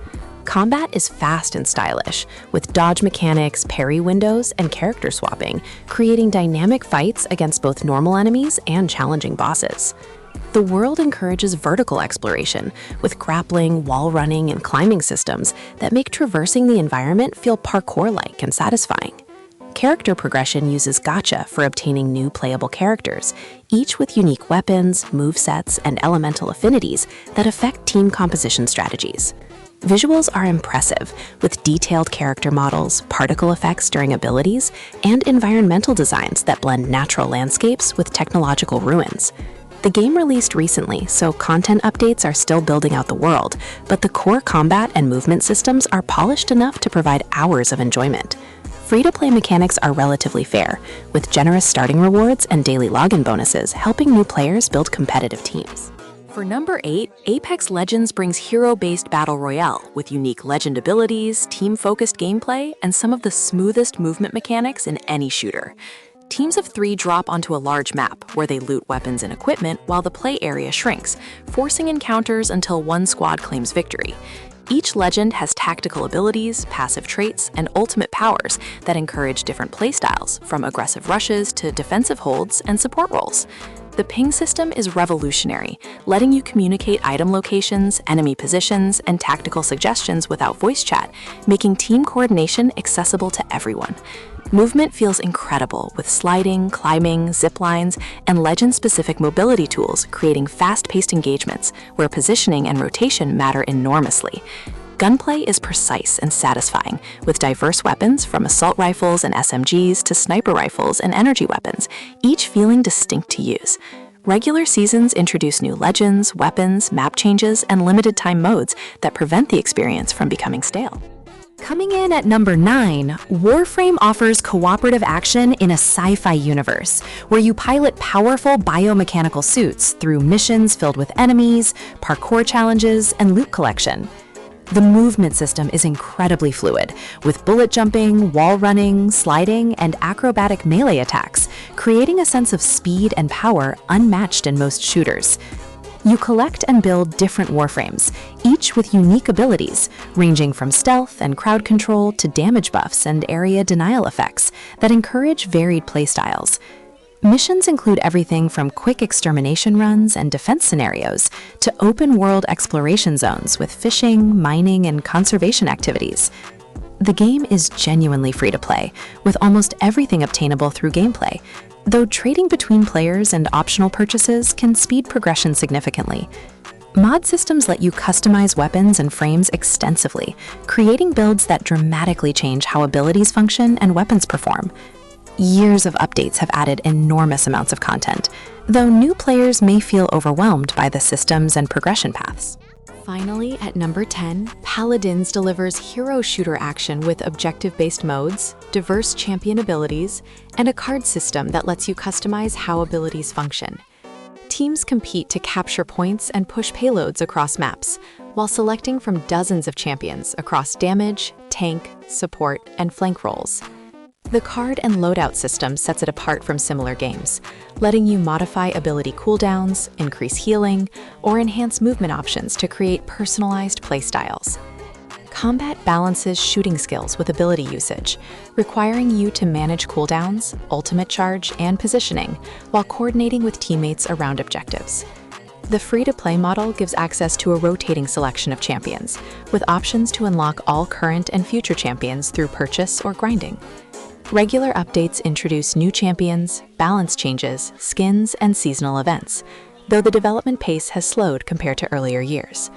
Combat is fast and stylish, with dodge mechanics, parry windows, and character swapping, creating dynamic fights against both normal enemies and challenging bosses. The world encourages vertical exploration, with grappling, wall running, and climbing systems that make traversing the environment feel parkour-like and satisfying. Character progression uses gacha for obtaining new playable characters, each with unique weapons, movesets, and elemental affinities that affect team composition strategies. Visuals are impressive, with detailed character models, particle effects during abilities, and environmental designs that blend natural landscapes with technological ruins. The game released recently, so content updates are still building out the world, but the core combat and movement systems are polished enough to provide hours of enjoyment. Free-to-play mechanics are relatively fair, with generous starting rewards and daily login bonuses helping new players build competitive teams. For number 8, Apex Legends brings hero-based battle royale with unique legend abilities, team-focused gameplay, and some of the smoothest movement mechanics in any shooter. Teams of 3 drop onto a large map where they loot weapons and equipment while the play area shrinks, forcing encounters until one squad claims victory. Each legend has tactical abilities, passive traits, and ultimate powers that encourage different playstyles, from aggressive rushes to defensive holds and support roles. The ping system is revolutionary, letting you communicate item locations, enemy positions, and tactical suggestions without voice chat, making team coordination accessible to everyone. Movement feels incredible with sliding, climbing, zip lines, and legend-specific mobility tools creating fast-paced engagements where positioning and rotation matter enormously. Gunplay is precise and satisfying, with diverse weapons from assault rifles and SMGs to sniper rifles and energy weapons, each feeling distinct to use. Regular seasons introduce new legends, weapons, map changes, and limited-time modes that prevent the experience from becoming stale. Coming in at number 9, Warframe offers cooperative action in a sci-fi universe, where you pilot powerful biomechanical suits through missions filled with enemies, parkour challenges, and loot collection. The movement system is incredibly fluid, with bullet jumping, wall running, sliding, and acrobatic melee attacks, creating a sense of speed and power unmatched in most shooters. You collect and build different warframes, each with unique abilities, ranging from stealth and crowd control to damage buffs and area denial effects that encourage varied playstyles. Missions include everything from quick extermination runs and defense scenarios to open-world exploration zones with fishing, mining, and conservation activities. The game is genuinely free to play, with almost everything obtainable through gameplay, though trading between players and optional purchases can speed progression significantly. Mod systems let you customize weapons and frames extensively, creating builds that dramatically change how abilities function and weapons perform. Years of updates have added enormous amounts of content, though new players may feel overwhelmed by the systems and progression paths. Finally, at number 10, Paladins delivers hero shooter action with objective-based modes, diverse champion abilities, and a card system that lets you customize how abilities function. Teams compete to capture points and push payloads across maps, while selecting from dozens of champions across damage, tank, support, and flank roles. The card and loadout system sets it apart from similar games, letting you modify ability cooldowns, increase healing, or enhance movement options to create personalized playstyles. Combat balances shooting skills with ability usage, requiring you to manage cooldowns, ultimate charge, and positioning while coordinating with teammates around objectives. The free-to-play model gives access to a rotating selection of champions, with options to unlock all current and future champions through purchase or grinding. Regular updates introduce new champions, balance changes, skins, and seasonal events, though the development pace has slowed compared to earlier years.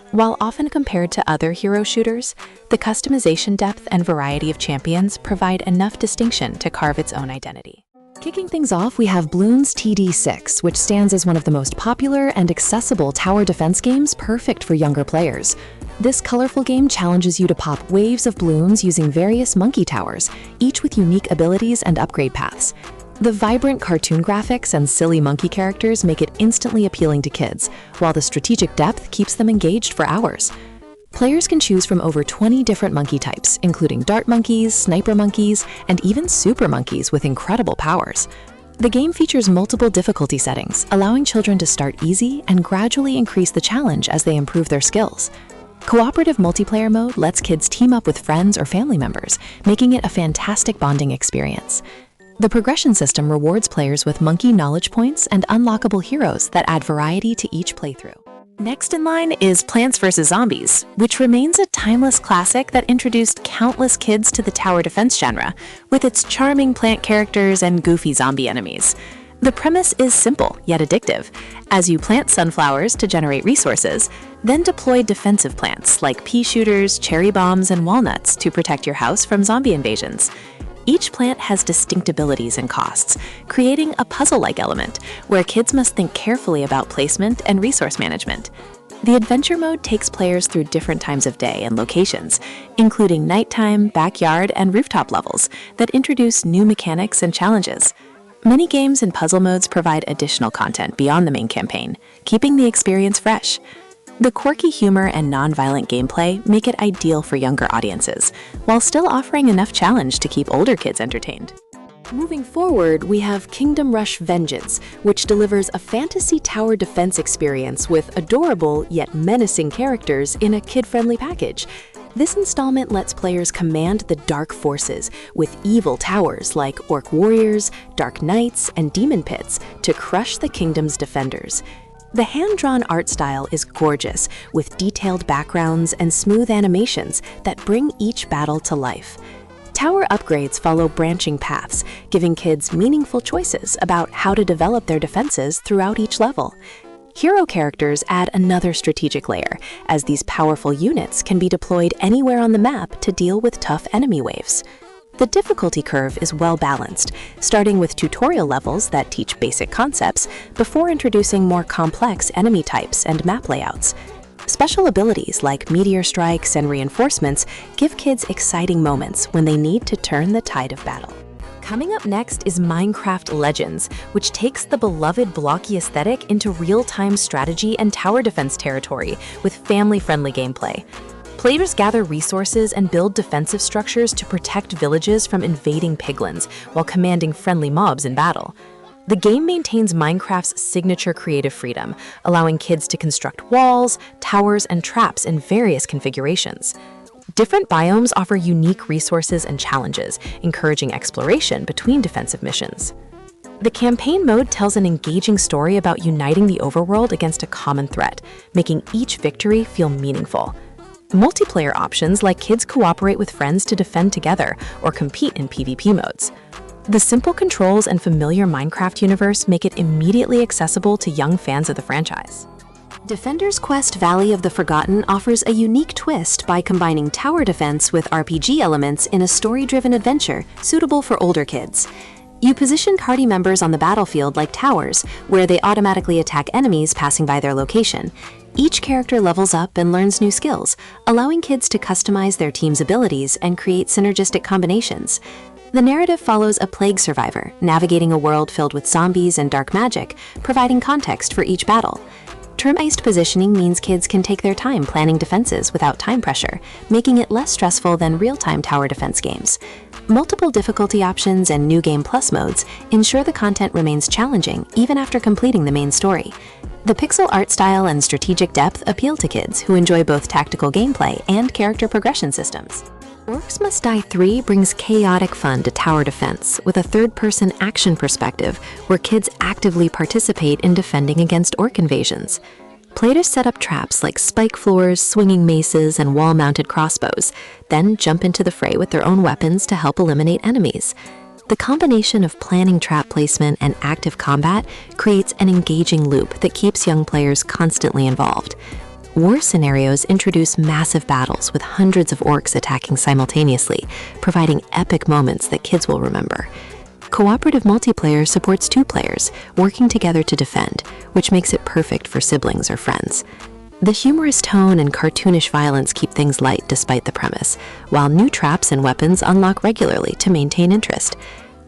While often compared to other hero shooters, the customization depth and variety of champions provide enough distinction to carve its own identity. Kicking things off, we have Bloons TD6, which stands as one of the most popular and accessible tower defense games perfect for younger players. This colorful game challenges you to pop waves of balloons using various monkey towers, each with unique abilities and upgrade paths. The vibrant cartoon graphics and silly monkey characters make it instantly appealing to kids, while the strategic depth keeps them engaged for hours. Players can choose from over 20 different monkey types, including dart monkeys, sniper monkeys, and even super monkeys with incredible powers. The game features multiple difficulty settings, allowing children to start easy and gradually increase the challenge as they improve their skills. Cooperative multiplayer mode lets kids team up with friends or family members, making it a fantastic bonding experience. The progression system rewards players with monkey knowledge points and unlockable heroes that add variety to each playthrough. Next in line is Plants vs. Zombies, which remains a timeless classic that introduced countless kids to the tower defense genre, with its charming plant characters and goofy zombie enemies. The premise is simple yet addictive, as you plant sunflowers to generate resources, then deploy defensive plants like pea shooters, cherry bombs, and walnuts to protect your house from zombie invasions. Each plant has distinct abilities and costs, creating a puzzle-like element where kids must think carefully about placement and resource management. The adventure mode takes players through different times of day and locations, including nighttime, backyard, and rooftop levels that introduce new mechanics and challenges. Many games and puzzle modes provide additional content beyond the main campaign, keeping the experience fresh. The quirky humor and non-violent gameplay make it ideal for younger audiences, while still offering enough challenge to keep older kids entertained. Moving forward, we have Kingdom Rush Vengeance, which delivers a fantasy tower defense experience with adorable yet menacing characters in a kid-friendly package. This installment lets players command the dark forces with evil towers like orc warriors, dark knights, and demon pits to crush the kingdom's defenders. The hand-drawn art style is gorgeous, with detailed backgrounds and smooth animations that bring each battle to life. Tower upgrades follow branching paths, giving kids meaningful choices about how to develop their defenses throughout each level. Hero characters add another strategic layer, as these powerful units can be deployed anywhere on the map to deal with tough enemy waves. The difficulty curve is well balanced, starting with tutorial levels that teach basic concepts before introducing more complex enemy types and map layouts. Special abilities like meteor strikes and reinforcements give kids exciting moments when they need to turn the tide of battle. Coming up next is Minecraft Legends, which takes the beloved blocky aesthetic into real-time strategy and tower defense territory with family-friendly gameplay. Players gather resources and build defensive structures to protect villages from invading piglins while commanding friendly mobs in battle. The game maintains Minecraft's signature creative freedom, allowing kids to construct walls, towers, and traps in various configurations. Different biomes offer unique resources and challenges, encouraging exploration between defensive missions. The campaign mode tells an engaging story about uniting the overworld against a common threat, making each victory feel meaningful. Multiplayer options let kids cooperate with friends to defend together or compete in PvP modes. The simple controls and familiar Minecraft universe make it immediately accessible to young fans of the franchise. Defender's Quest Valley of the Forgotten offers a unique twist by combining tower defense with RPG elements in a story-driven adventure suitable for older kids. You position party members on the battlefield like towers, where they automatically attack enemies passing by their location. Each character levels up and learns new skills, allowing kids to customize their team's abilities and create synergistic combinations. The narrative follows a plague survivor, navigating a world filled with zombies and dark magic, providing context for each battle. Turn-based positioning means kids can take their time planning defenses without time pressure, making it less stressful than real-time tower defense games. Multiple difficulty options and New Game Plus modes ensure the content remains challenging even after completing the main story. The pixel art style and strategic depth appeal to kids who enjoy both tactical gameplay and character progression systems. Orcs Must Die 3 brings chaotic fun to tower defense with a third-person action perspective where kids actively participate in defending against orc invasions. Players set up traps like spike floors, swinging maces, and wall-mounted crossbows, then jump into the fray with their own weapons to help eliminate enemies. The combination of planning trap placement and active combat creates an engaging loop that keeps young players constantly involved. War scenarios introduce massive battles with hundreds of orcs attacking simultaneously, providing epic moments that kids will remember. Cooperative multiplayer supports 2 players working together to defend, which makes it perfect for siblings or friends. The humorous tone and cartoonish violence keep things light despite the premise, while new traps and weapons unlock regularly to maintain interest.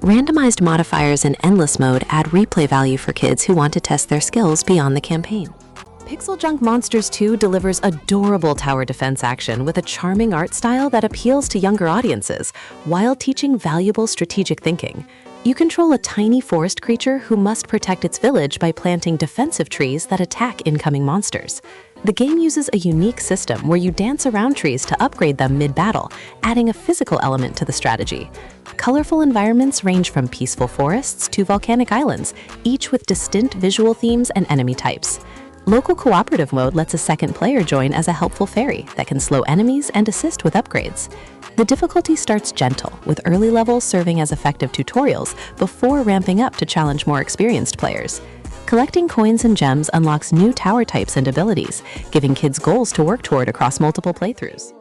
Randomized modifiers in Endless Mode add replay value for kids who want to test their skills beyond the campaign. Pixel Junk Monsters 2 delivers adorable tower defense action with a charming art style that appeals to younger audiences, while teaching valuable strategic thinking. You control a tiny forest creature who must protect its village by planting defensive trees that attack incoming monsters. The game uses a unique system where you dance around trees to upgrade them mid-battle, adding a physical element to the strategy. Colorful environments range from peaceful forests to volcanic islands, each with distinct visual themes and enemy types. Local cooperative mode lets a second player join as a helpful fairy that can slow enemies and assist with upgrades. The difficulty starts gentle, with early levels serving as effective tutorials before ramping up to challenge more experienced players. Collecting coins and gems unlocks new tower types and abilities, giving kids goals to work toward across multiple playthroughs.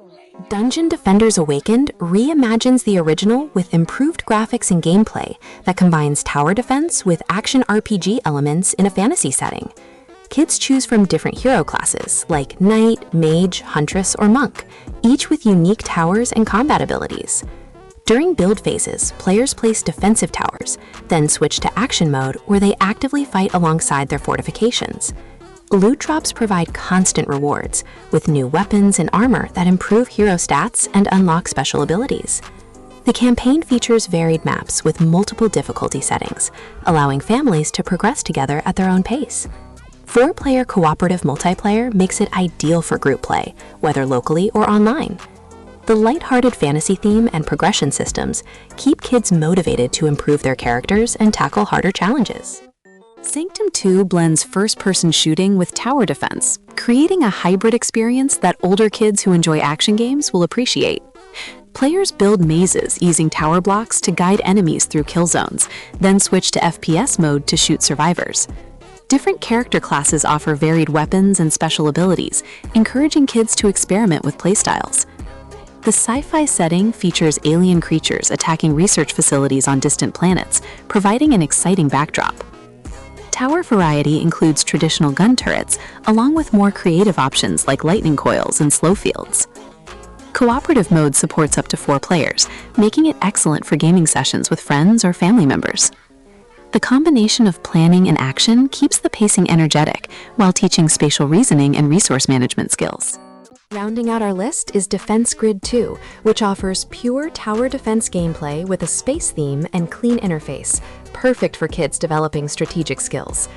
Dungeon Defenders Awakened reimagines the original with improved graphics and gameplay that combines tower defense with action RPG elements in a fantasy setting. Kids choose from different hero classes like Knight, Mage, Huntress, or Monk, each with unique towers and combat abilities. During build phases, players place defensive towers, then switch to action mode where they actively fight alongside their fortifications. Loot drops provide constant rewards, with new weapons and armor that improve hero stats and unlock special abilities. The campaign features varied maps with multiple difficulty settings, allowing families to progress together at their own pace. 4-player cooperative multiplayer makes it ideal for group play, whether locally or online. The lighthearted fantasy theme and progression systems keep kids motivated to improve their characters and tackle harder challenges. Sanctum 2 blends first-person shooting with tower defense, creating a hybrid experience that older kids who enjoy action games will appreciate. Players build mazes using tower blocks to guide enemies through kill zones, then switch to FPS mode to shoot survivors. Different character classes offer varied weapons and special abilities, encouraging kids to experiment with playstyles. The sci-fi setting features alien creatures attacking research facilities on distant planets, providing an exciting backdrop. tower variety includes traditional gun turrets, along with more creative options like lightning coils and slow fields. Cooperative mode supports up to 4 players, making it excellent for gaming sessions with friends or family members. The combination of planning and action keeps the pacing energetic while teaching spatial reasoning and resource management skills. Rounding out our list is Defense Grid 2, which offers pure tower defense gameplay with a space theme and clean interface, perfect for kids developing strategic skills.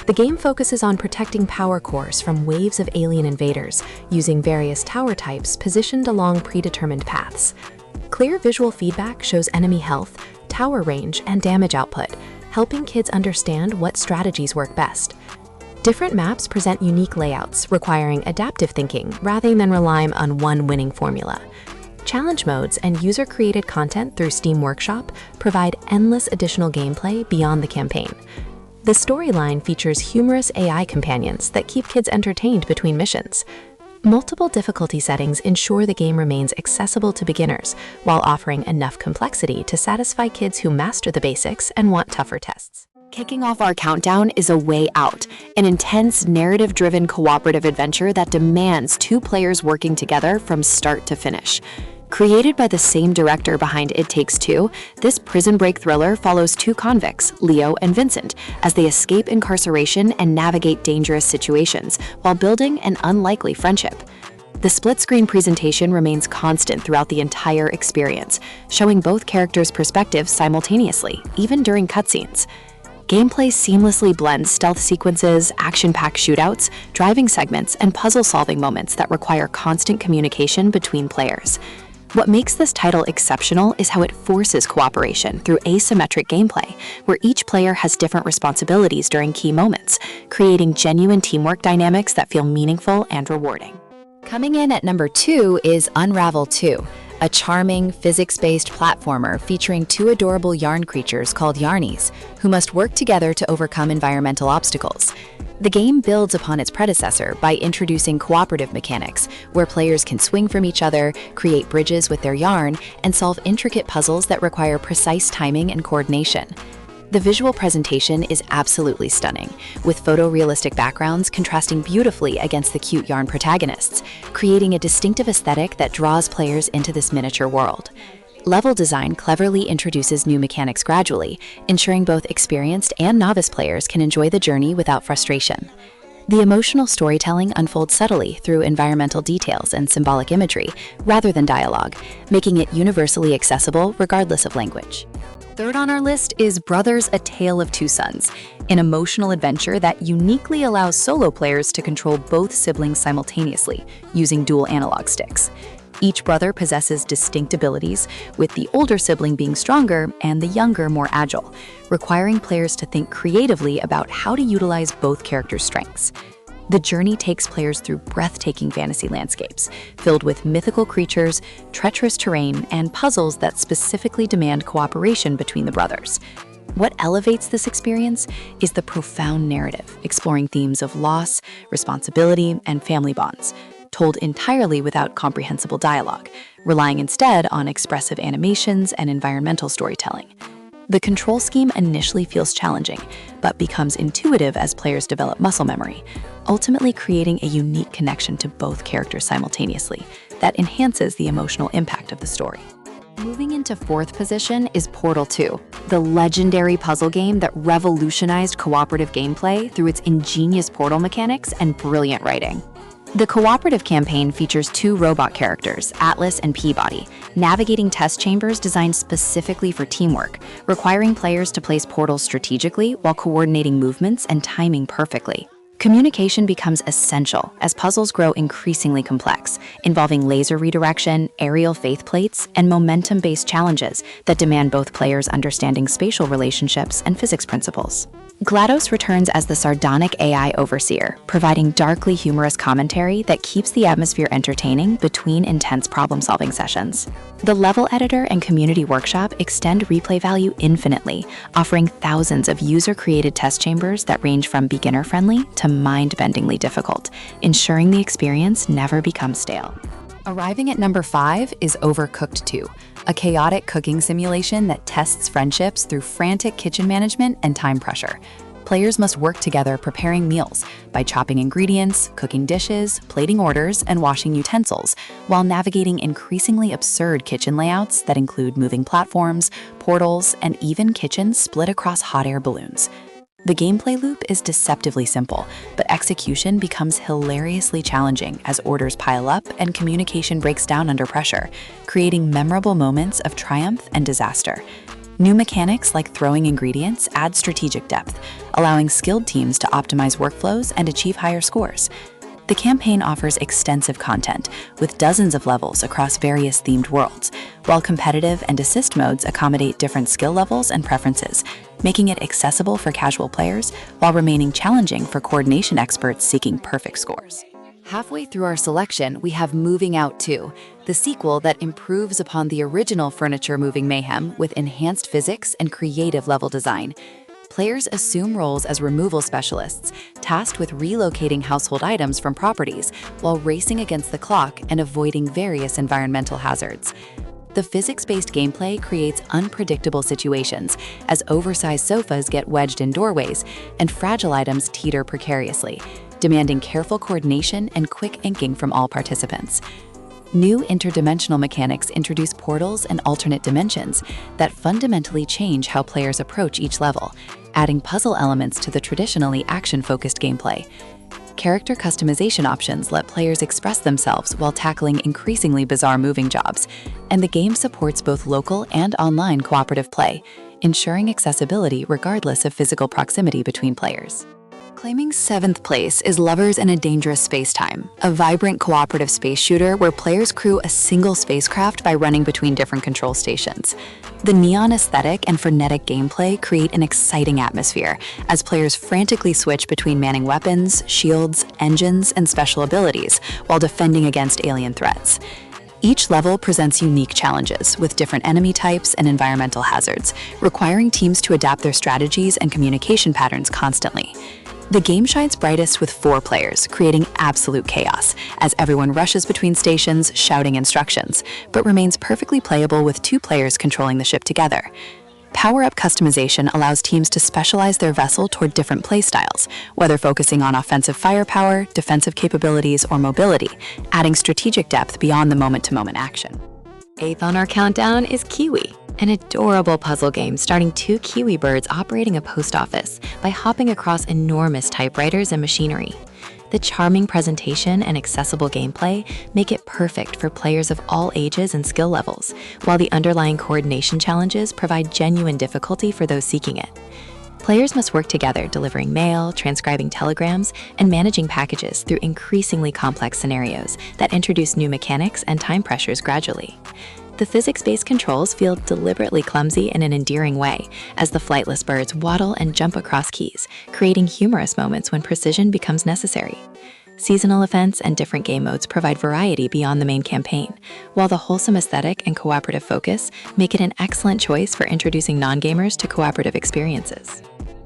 The game focuses on protecting power cores from waves of alien invaders, using various tower types positioned along predetermined paths. Clear visual feedback shows enemy health, tower range, and damage output, helping kids understand what strategies work best. Different maps present unique layouts, requiring adaptive thinking rather than relying on one winning formula. Challenge modes and user-created content through Steam Workshop provide endless additional gameplay beyond the campaign. The storyline features humorous AI companions that keep kids entertained between missions. Multiple difficulty settings ensure the game remains accessible to beginners, while offering enough complexity to satisfy kids who master the basics and want tougher tests. Kicking off our countdown is A Way Out, an intense, narrative-driven cooperative adventure that demands 2 players working together from start to finish. Created by the same director behind It Takes Two, this prison break thriller follows 2 convicts, Leo and Vincent, as they escape incarceration and navigate dangerous situations while building an unlikely friendship. The split-screen presentation remains constant throughout the entire experience, showing both characters' perspectives simultaneously, even during cutscenes. Gameplay seamlessly blends stealth sequences, action-packed shootouts, driving segments, and puzzle-solving moments that require constant communication between players. What makes this title exceptional is how it forces cooperation through asymmetric gameplay, where each player has different responsibilities during key moments, creating genuine teamwork dynamics that feel meaningful and rewarding. Coming in at number 2 is Unravel 2, a charming, physics-based platformer featuring 2 adorable yarn creatures called Yarnies, who must work together to overcome environmental obstacles. The game builds upon its predecessor by introducing cooperative mechanics, where players can swing from each other, create bridges with their yarn, and solve intricate puzzles that require precise timing and coordination. The visual presentation is absolutely stunning, with photorealistic backgrounds contrasting beautifully against the cute yarn protagonists, creating a distinctive aesthetic that draws players into this miniature world. Level design cleverly introduces new mechanics gradually, ensuring both experienced and novice players can enjoy the journey without frustration. The emotional storytelling unfolds subtly through environmental details and symbolic imagery, rather than dialogue, making it universally accessible regardless of language. Third on our list is Brothers: A Tale of Two Sons, an emotional adventure that uniquely allows solo players to control both siblings simultaneously, using dual analog sticks. Each brother possesses distinct abilities, with the older sibling being stronger and the younger more agile, requiring players to think creatively about how to utilize both characters' strengths. The journey takes players through breathtaking fantasy landscapes, filled with mythical creatures, treacherous terrain, and puzzles that specifically demand cooperation between the brothers. What elevates this experience is the profound narrative, exploring themes of loss, responsibility, and family bonds, told entirely without comprehensible dialogue, relying instead on expressive animations and environmental storytelling. The control scheme initially feels challenging, but becomes intuitive as players develop muscle memory, ultimately creating a unique connection to both characters simultaneously that enhances the emotional impact of the story. Moving into 4th position is Portal 2, the legendary puzzle game that revolutionized cooperative gameplay through its ingenious portal mechanics and brilliant writing. The cooperative campaign features 2 robot characters, Atlas and Peabody, navigating test chambers designed specifically for teamwork, requiring players to place portals strategically while coordinating movements and timing perfectly. Communication becomes essential as puzzles grow increasingly complex, involving laser redirection, aerial faith plates, and momentum-based challenges that demand both players understanding spatial relationships and physics principles. GLaDOS returns as the sardonic AI overseer, providing darkly humorous commentary that keeps the atmosphere entertaining between intense problem-solving sessions. The level editor and community workshop extend replay value infinitely, offering thousands of user-created test chambers that range from beginner-friendly to mind-bendingly difficult, ensuring the experience never becomes stale. Arriving at number 5 is Overcooked 2, a chaotic cooking simulation that tests friendships through frantic kitchen management and time pressure. Players must work together preparing meals by chopping ingredients, cooking dishes, plating orders, and washing utensils, while navigating increasingly absurd kitchen layouts that include moving platforms, portals, and even kitchens split across hot air balloons. The gameplay loop is deceptively simple, but execution becomes hilariously challenging as orders pile up and communication breaks down under pressure, creating memorable moments of triumph and disaster. New mechanics like throwing ingredients add strategic depth, allowing skilled teams to optimize workflows and achieve higher scores. The campaign offers extensive content, with dozens of levels across various themed worlds, while competitive and assist modes accommodate different skill levels and preferences, making it accessible for casual players while remaining challenging for coordination experts seeking perfect scores. Halfway through our selection, we have Moving Out 2, the sequel that improves upon the original furniture moving mayhem with enhanced physics and creative level design. Players assume roles as removal specialists, tasked with relocating household items from properties while racing against the clock and avoiding various environmental hazards. The physics-based gameplay creates unpredictable situations as oversized sofas get wedged in doorways and fragile items teeter precariously, demanding careful coordination and quick inking from all participants. New interdimensional mechanics introduce portals and alternate dimensions that fundamentally change how players approach each level, adding puzzle elements to the traditionally action-focused gameplay. Character customization options let players express themselves while tackling increasingly bizarre moving jobs, and the game supports both local and online cooperative play, ensuring accessibility regardless of physical proximity between players. Claiming 7th place is Lovers in a Dangerous Spacetime, a vibrant cooperative space shooter where players crew a single spacecraft by running between different control stations. The neon aesthetic and frenetic gameplay create an exciting atmosphere as players frantically switch between manning weapons, shields, engines, and special abilities while defending against alien threats. Each level presents unique challenges with different enemy types and environmental hazards, requiring teams to adapt their strategies and communication patterns constantly. The game shines brightest with 4 players, creating absolute chaos as everyone rushes between stations shouting instructions, but remains perfectly playable with 2 players controlling the ship together. Power-up customization allows teams to specialize their vessel toward different playstyles, whether focusing on offensive firepower, defensive capabilities, or mobility, adding strategic depth beyond the moment-to-moment action. 8th on our countdown is Kiwi, an adorable puzzle game starting 2 kiwi birds operating a post office by hopping across enormous typewriters and machinery. The charming presentation and accessible gameplay make it perfect for players of all ages and skill levels, while the underlying coordination challenges provide genuine difficulty for those seeking it. Players must work together delivering mail, transcribing telegrams, and managing packages through increasingly complex scenarios that introduce new mechanics and time pressures gradually. The physics-based controls feel deliberately clumsy in an endearing way as the flightless birds waddle and jump across keys, creating humorous moments when precision becomes necessary. Seasonal events and different game modes provide variety beyond the main campaign, while the wholesome aesthetic and cooperative focus make it an excellent choice for introducing non-gamers to cooperative experiences.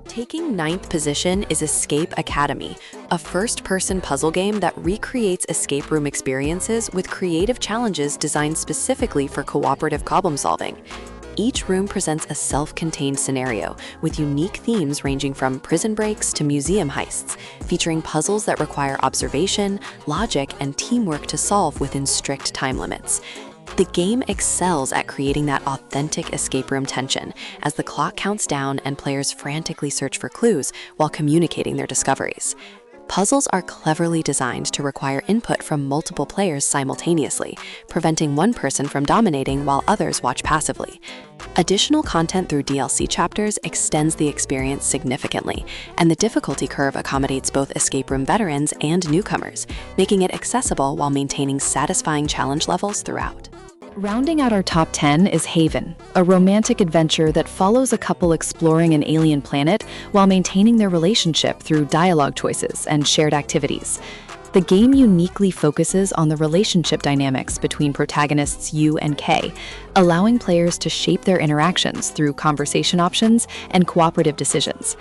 Taking 9th position is Escape Academy, a first-person puzzle game that recreates escape room experiences with creative challenges designed specifically for cooperative problem-solving. Each room presents a self-contained scenario with unique themes ranging from prison breaks to museum heists, featuring puzzles that require observation, logic, and teamwork to solve within strict time limits. The game excels at creating that authentic escape room tension as the clock counts down and players frantically search for clues while communicating their discoveries. Puzzles are cleverly designed to require input from multiple players simultaneously, preventing one person from dominating while others watch passively. Additional content through DLC chapters extends the experience significantly, and the difficulty curve accommodates both escape room veterans and newcomers, making it accessible while maintaining satisfying challenge levels throughout. Rounding out our top 10 is Haven, a romantic adventure that follows a couple exploring an alien planet while maintaining their relationship through dialogue choices and shared activities. The game uniquely focuses on the relationship dynamics between protagonists U and K, allowing players to shape their interactions through conversation options and cooperative decisions.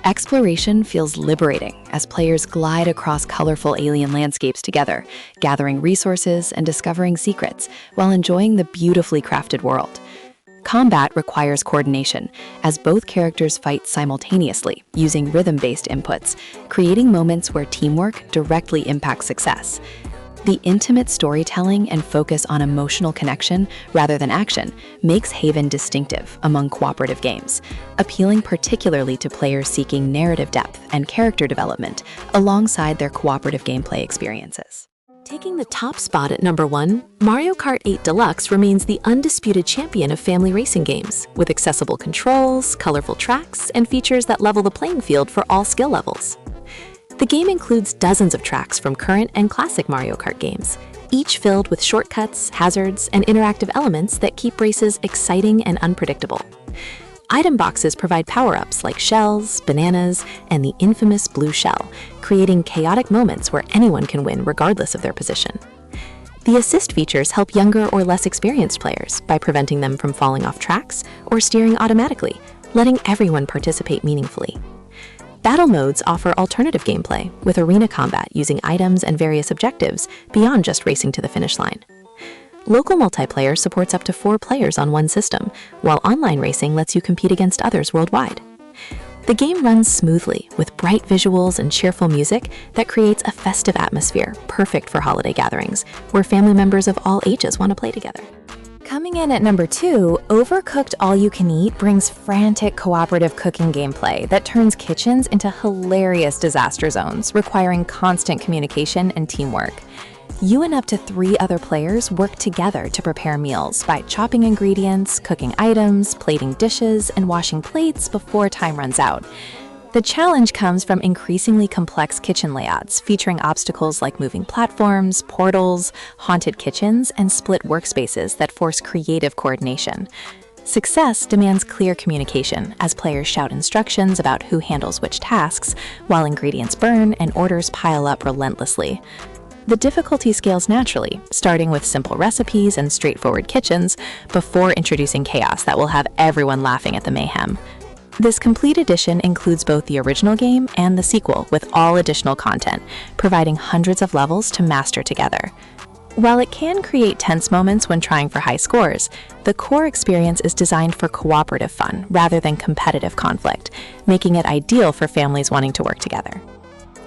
Exploration feels liberating as players glide across colorful alien landscapes together, gathering resources and discovering secrets while enjoying the beautifully crafted world. Combat requires coordination, as both characters fight simultaneously, using rhythm-based inputs, creating moments where teamwork directly impacts success. The intimate storytelling and focus on emotional connection rather than action makes Haven distinctive among cooperative games, appealing particularly to players seeking narrative depth and character development alongside their cooperative gameplay experiences. Taking the top spot at number 1, Mario Kart 8 Deluxe remains the undisputed champion of family racing games, with accessible controls, colorful tracks, and features that level the playing field for all skill levels. The game includes dozens of tracks from current and classic Mario Kart games, each filled with shortcuts, hazards, and interactive elements that keep races exciting and unpredictable. Item boxes provide power-ups like shells, bananas, and the infamous blue shell, creating chaotic moments where anyone can win regardless of their position. The assist features help younger or less experienced players by preventing them from falling off tracks or steering automatically, letting everyone participate meaningfully. Battle modes offer alternative gameplay, with arena combat using items and various objectives beyond just racing to the finish line. Local multiplayer supports up to 4 players on one system, while online racing lets you compete against others worldwide. The game runs smoothly, with bright visuals and cheerful music that creates a festive atmosphere perfect for holiday gatherings, where family members of all ages want to play together. Coming in at number 2, Overcooked All You Can Eat brings frantic cooperative cooking gameplay that turns kitchens into hilarious disaster zones, requiring constant communication and teamwork. You and up to 3 other players work together to prepare meals by chopping ingredients, cooking items, plating dishes, and washing plates before time runs out. The challenge comes from increasingly complex kitchen layouts, featuring obstacles like moving platforms, portals, haunted kitchens, and split workspaces that force creative coordination. Success demands clear communication, as players shout instructions about who handles which tasks, while ingredients burn and orders pile up relentlessly. The difficulty scales naturally, starting with simple recipes and straightforward kitchens, before introducing chaos that will have everyone laughing at the mayhem. This complete edition includes both the original game and the sequel, with all additional content, providing hundreds of levels to master together. While it can create tense moments when trying for high scores, the core experience is designed for cooperative fun rather than competitive conflict, making it ideal for families wanting to work together.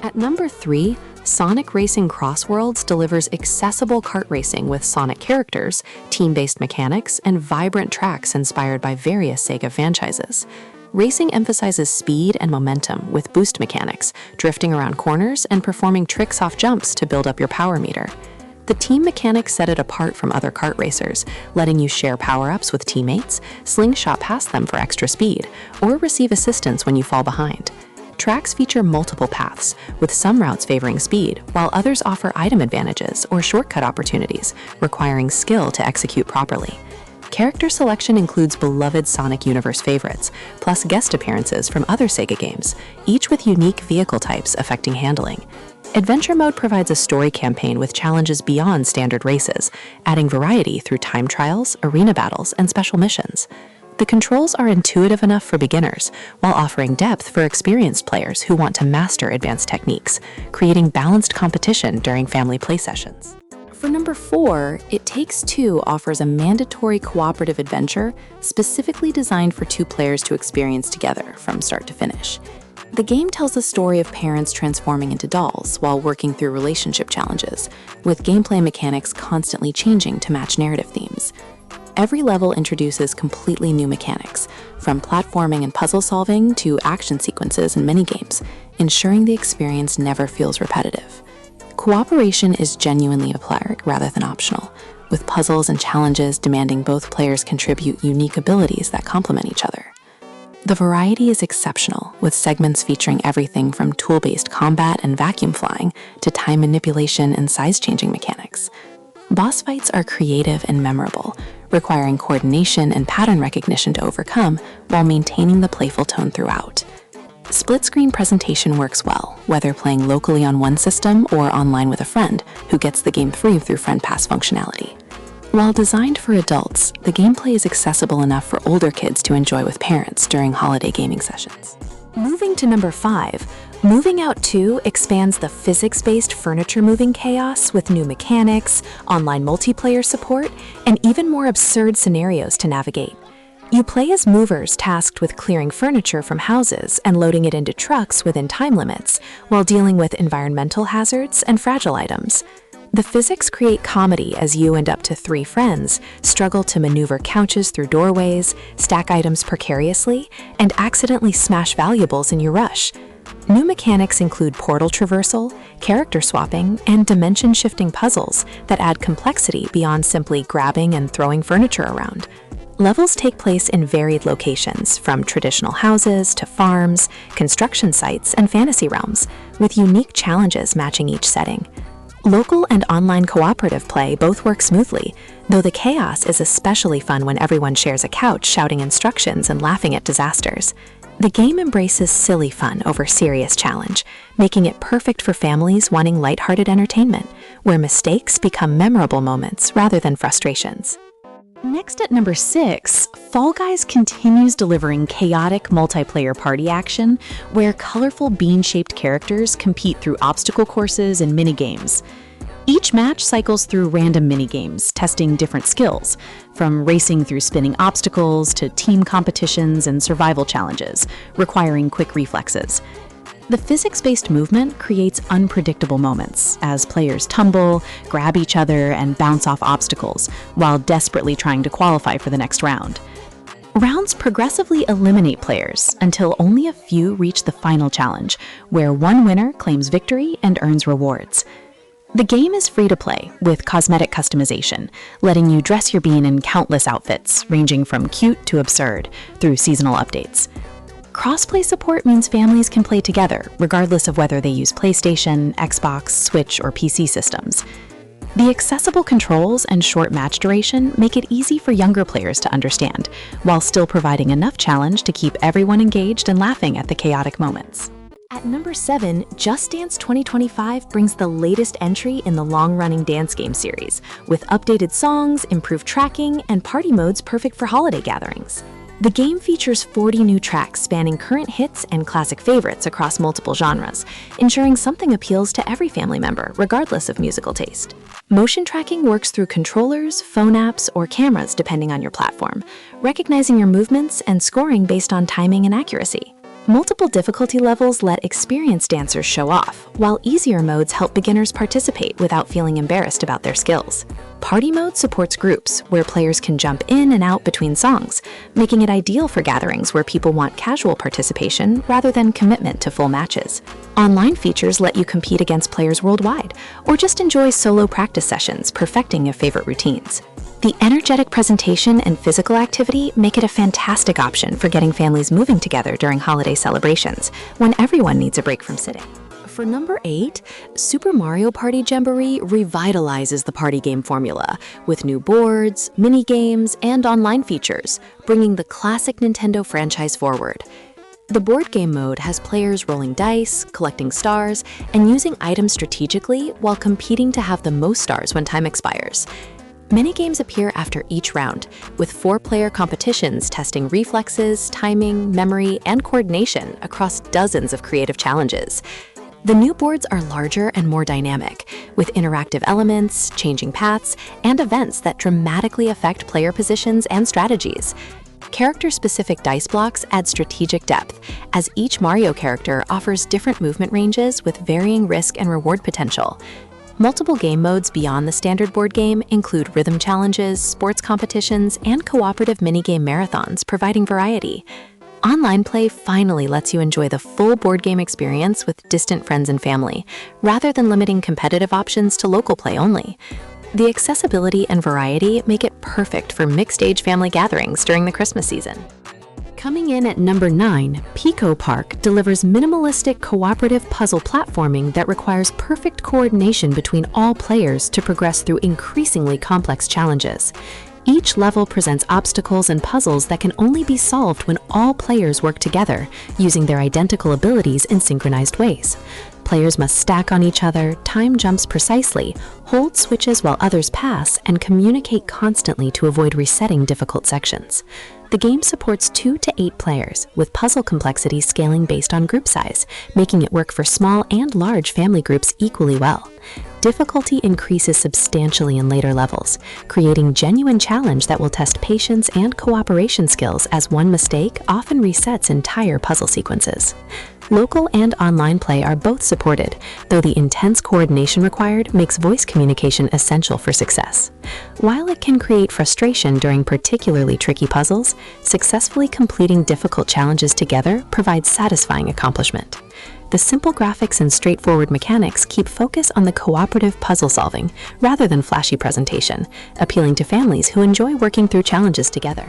At number 3, Sonic Racing Crossworlds delivers accessible kart racing with Sonic characters, team-based mechanics, and vibrant tracks inspired by various Sega franchises. Racing emphasizes speed and momentum with boost mechanics, drifting around corners and performing tricks off jumps to build up your power meter. The team mechanics set it apart from other kart racers, letting you share power-ups with teammates, slingshot past them for extra speed, or receive assistance when you fall behind. Tracks feature multiple paths, with some routes favoring speed, while others offer item advantages or shortcut opportunities, requiring skill to execute properly. Character selection includes beloved Sonic Universe favorites, plus guest appearances from other Sega games, each with unique vehicle types affecting handling. Adventure mode provides a story campaign with challenges beyond standard races, adding variety through time trials, arena battles, and special missions. The controls are intuitive enough for beginners, while offering depth for experienced players who want to master advanced techniques, creating balanced competition during family play sessions. For number 4, It Takes Two offers a mandatory cooperative adventure specifically designed for 2 players to experience together from start to finish. The game tells the story of parents transforming into dolls while working through relationship challenges, with gameplay mechanics constantly changing to match narrative themes. Every level introduces completely new mechanics, from platforming and puzzle solving to action sequences and minigames, ensuring the experience never feels repetitive. Cooperation is genuinely a perk rather than optional, with puzzles and challenges demanding both players contribute unique abilities that complement each other. The variety is exceptional, with segments featuring everything from tool-based combat and vacuum flying to time manipulation and size-changing mechanics. Boss fights are creative and memorable, requiring coordination and pattern recognition to overcome while maintaining the playful tone throughout. Split-screen presentation works well, whether playing locally on one system or online with a friend who gets the game free through Friend Pass functionality. While designed for adults, the gameplay is accessible enough for older kids to enjoy with parents during holiday gaming sessions. Moving to number 5, Moving Out 2 expands the physics-based furniture moving chaos with new mechanics, online multiplayer support, and even more absurd scenarios to navigate. You play as movers tasked with clearing furniture from houses and loading it into trucks within time limits, while dealing with environmental hazards and fragile items. The physics create comedy as you and up to 3 friends struggle to maneuver couches through doorways, stack items precariously, and accidentally smash valuables in your rush. New mechanics include portal traversal, character swapping, and dimension-shifting puzzles that add complexity beyond simply grabbing and throwing furniture around. Levels take place in varied locations, from traditional houses to farms, construction sites, and fantasy realms, with unique challenges matching each setting. Local and online cooperative play both work smoothly, though the chaos is especially fun when everyone shares a couch shouting instructions and laughing at disasters. The game embraces silly fun over serious challenge, making it perfect for families wanting lighthearted entertainment, where mistakes become memorable moments rather than frustrations. Next at number 6, Fall Guys continues delivering chaotic multiplayer party action where colorful bean-shaped characters compete through obstacle courses and minigames. Each match cycles through random minigames, testing different skills, from racing through spinning obstacles to team competitions and survival challenges, requiring quick reflexes. The physics-based movement creates unpredictable moments as players tumble, grab each other, and bounce off obstacles while desperately trying to qualify for the next round. Rounds progressively eliminate players until only a few reach the final challenge, where one winner claims victory and earns rewards. The game is free to play, with cosmetic customization, letting you dress your bean in countless outfits, ranging from cute to absurd, through seasonal updates. Crossplay support means families can play together, regardless of whether they use PlayStation, Xbox, Switch, or PC systems. The accessible controls and short match duration make it easy for younger players to understand, while still providing enough challenge to keep everyone engaged and laughing at the chaotic moments. At number 7, Just Dance 2025 brings the latest entry in the long-running dance game series, with updated songs, improved tracking, and party modes perfect for holiday gatherings. The game features 40 new tracks spanning current hits and classic favorites across multiple genres, ensuring something appeals to every family member, regardless of musical taste. Motion tracking works through controllers, phone apps, or cameras depending on your platform, recognizing your movements and scoring based on timing and accuracy. Multiple difficulty levels let experienced dancers show off, while easier modes help beginners participate without feeling embarrassed about their skills. Party mode supports groups, where players can jump in and out between songs, making it ideal for gatherings where people want casual participation rather than commitment to full matches. Online features let you compete against players worldwide, or just enjoy solo practice sessions, perfecting your favorite routines. The energetic presentation and physical activity make it a fantastic option for getting families moving together during holiday celebrations, when everyone needs a break from sitting. For number 8, Super Mario Party Jamboree revitalizes the party game formula with new boards, mini-games, and online features, bringing the classic Nintendo franchise forward. The board game mode has players rolling dice, collecting stars, and using items strategically while competing to have the most stars when time expires. Mini-games appear after each round, with 4-player competitions testing reflexes, timing, memory, and coordination across dozens of creative challenges. The new boards are larger and more dynamic, with interactive elements, changing paths, and events that dramatically affect player positions and strategies. Character-specific dice blocks add strategic depth, as each Mario character offers different movement ranges with varying risk and reward potential. Multiple game modes beyond the standard board game include rhythm challenges, sports competitions, and cooperative minigame marathons, providing variety. Online play finally lets you enjoy the full board game experience with distant friends and family, rather than limiting competitive options to local play only. The accessibility and variety make it perfect for mixed-age family gatherings during the Christmas season. Coming in at number 9, Pico Park delivers minimalistic cooperative puzzle platforming that requires perfect coordination between all players to progress through increasingly complex challenges. Each level presents obstacles and puzzles that can only be solved when all players work together, using their identical abilities in synchronized ways. Players must stack on each other, time jumps precisely, hold switches while others pass, and communicate constantly to avoid resetting difficult sections. The game supports 2 to 8 players, with puzzle complexity scaling based on group size, making it work for small and large family groups equally well. Difficulty increases substantially in later levels, creating genuine challenge that will test patience and cooperation skills, as one mistake often resets entire puzzle sequences. Local and online play are both supported, though the intense coordination required makes voice communication essential for success. While it can create frustration during particularly tricky puzzles, successfully completing difficult challenges together provides satisfying accomplishment. The simple graphics and straightforward mechanics keep focus on the cooperative puzzle solving rather than flashy presentation, appealing to families who enjoy working through challenges together.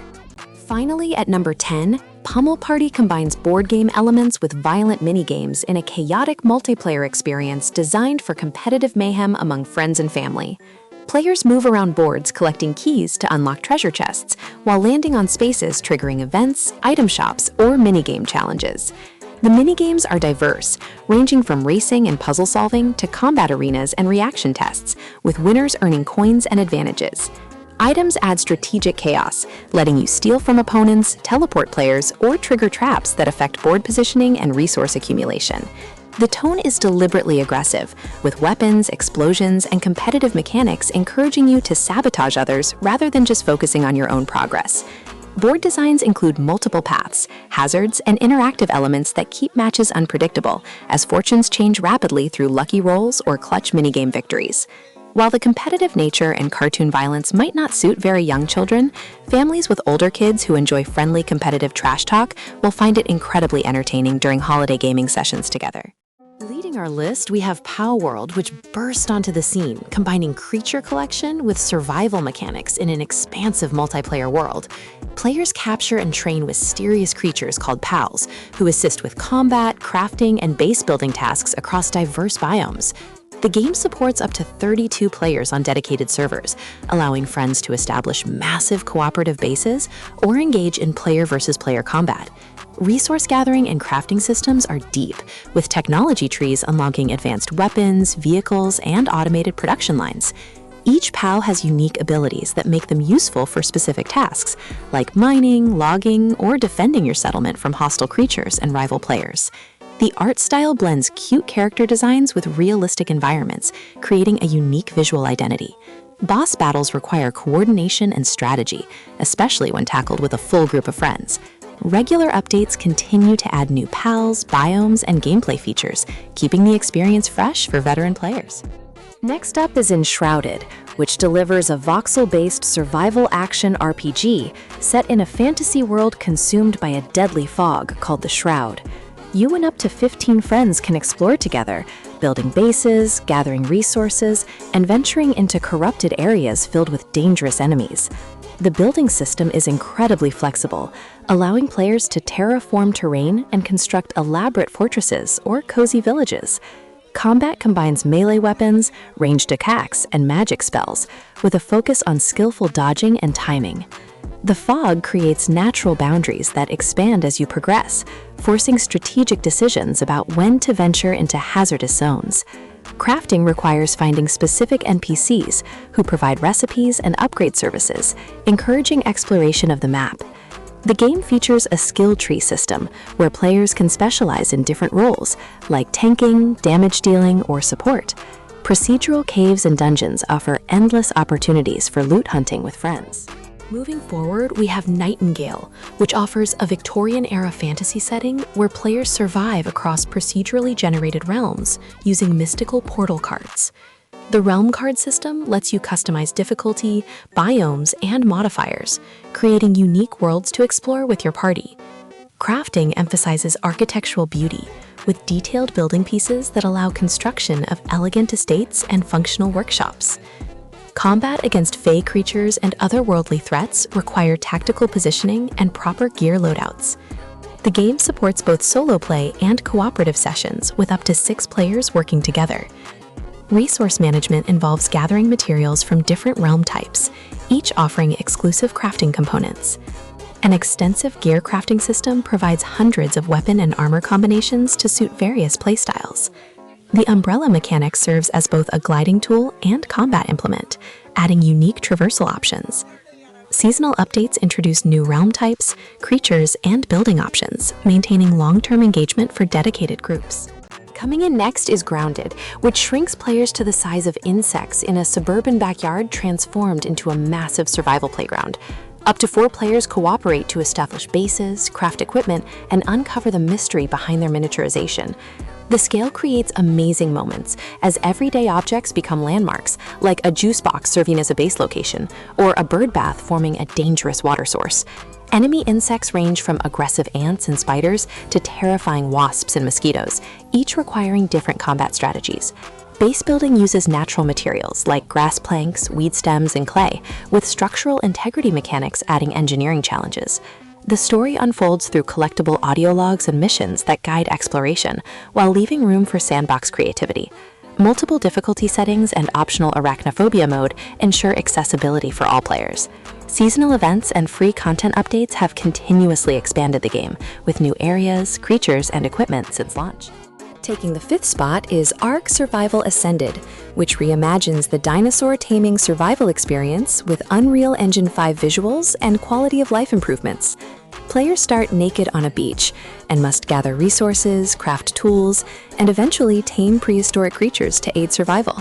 Finally, at number 10, Pummel Party combines board game elements with violent minigames in a chaotic multiplayer experience designed for competitive mayhem among friends and family. Players move around boards collecting keys to unlock treasure chests, while landing on spaces triggering events, item shops, or minigame challenges. The minigames are diverse, ranging from racing and puzzle solving to combat arenas and reaction tests, with winners earning coins and advantages. Items add strategic chaos, letting you steal from opponents, teleport players, or trigger traps that affect board positioning and resource accumulation. The tone is deliberately aggressive, with weapons, explosions, and competitive mechanics encouraging you to sabotage others rather than just focusing on your own progress. Board designs include multiple paths, hazards, and interactive elements that keep matches unpredictable, as fortunes change rapidly through lucky rolls or clutch minigame victories. While the competitive nature and cartoon violence might not suit very young children, families with older kids who enjoy friendly competitive trash talk will find it incredibly entertaining during holiday gaming sessions together. Leading our list, we have POW World, which burst onto the scene, combining creature collection with survival mechanics in an expansive multiplayer world. Players capture and train mysterious creatures called POWs, who assist with combat, crafting, and base building tasks across diverse biomes. The game supports up to 32 players on dedicated servers, allowing friends to establish massive cooperative bases or engage in player versus player combat. Resource gathering and crafting systems are deep, with technology trees unlocking advanced weapons, vehicles, and automated production lines. Each POW has unique abilities that make them useful for specific tasks, like mining, logging, or defending your settlement from hostile creatures and rival players. The art style blends cute character designs with realistic environments, creating a unique visual identity. Boss battles require coordination and strategy, especially when tackled with a full group of friends. Regular updates continue to add new pals, biomes, and gameplay features, keeping the experience fresh for veteran players. Next up is Enshrouded, which delivers a voxel-based survival action RPG set in a fantasy world consumed by a deadly fog called the Shroud. You and up to 15 friends can explore together, building bases, gathering resources, and venturing into corrupted areas filled with dangerous enemies. The building system is incredibly flexible, allowing players to terraform terrain and construct elaborate fortresses or cozy villages. Combat combines melee weapons, ranged attacks, and magic spells, with a focus on skillful dodging and timing. The fog creates natural boundaries that expand as you progress, forcing strategic decisions about when to venture into hazardous zones. Crafting requires finding specific NPCs who provide recipes and upgrade services, encouraging exploration of the map. The game features a skill tree system where players can specialize in different roles, like tanking, damage dealing, or support. Procedural caves and dungeons offer endless opportunities for loot hunting with friends. Moving forward, we have Nightingale, which offers a Victorian-era fantasy setting where players survive across procedurally generated realms using mystical portal cards. The Realm card system lets you customize difficulty, biomes, and modifiers, creating unique worlds to explore with your party. Crafting emphasizes architectural beauty, with detailed building pieces that allow construction of elegant estates and functional workshops. Combat against fey creatures and otherworldly threats require tactical positioning and proper gear loadouts. The game supports both solo play and cooperative sessions with up to 6 players working together. Resource management involves gathering materials from different realm types, each offering exclusive crafting components. An extensive gear crafting system provides hundreds of weapon and armor combinations to suit various playstyles. The umbrella mechanic serves as both a gliding tool and combat implement, adding unique traversal options. Seasonal updates introduce new realm types, creatures, and building options, maintaining long-term engagement for dedicated groups. Coming in next is Grounded, which shrinks players to the size of insects in a suburban backyard transformed into a massive survival playground. Up to 4 players cooperate to establish bases, craft equipment, and uncover the mystery behind their miniaturization. The scale creates amazing moments, as everyday objects become landmarks, like a juice box serving as a base location, or a bird bath forming a dangerous water source. Enemy insects range from aggressive ants and spiders to terrifying wasps and mosquitoes, each requiring different combat strategies. Base building uses natural materials like grass planks, weed stems, and clay, with structural integrity mechanics adding engineering challenges. The story unfolds through collectible audio logs and missions that guide exploration, while leaving room for sandbox creativity. Multiple difficulty settings and optional arachnophobia mode ensure accessibility for all players. Seasonal events and free content updates have continuously expanded the game, with new areas, creatures, and equipment since launch. Taking the 5th spot is Ark Survival Ascended, which reimagines the dinosaur taming survival experience with Unreal Engine 5 visuals and quality of life improvements. Players start naked on a beach and must gather resources, craft tools, and eventually tame prehistoric creatures to aid survival.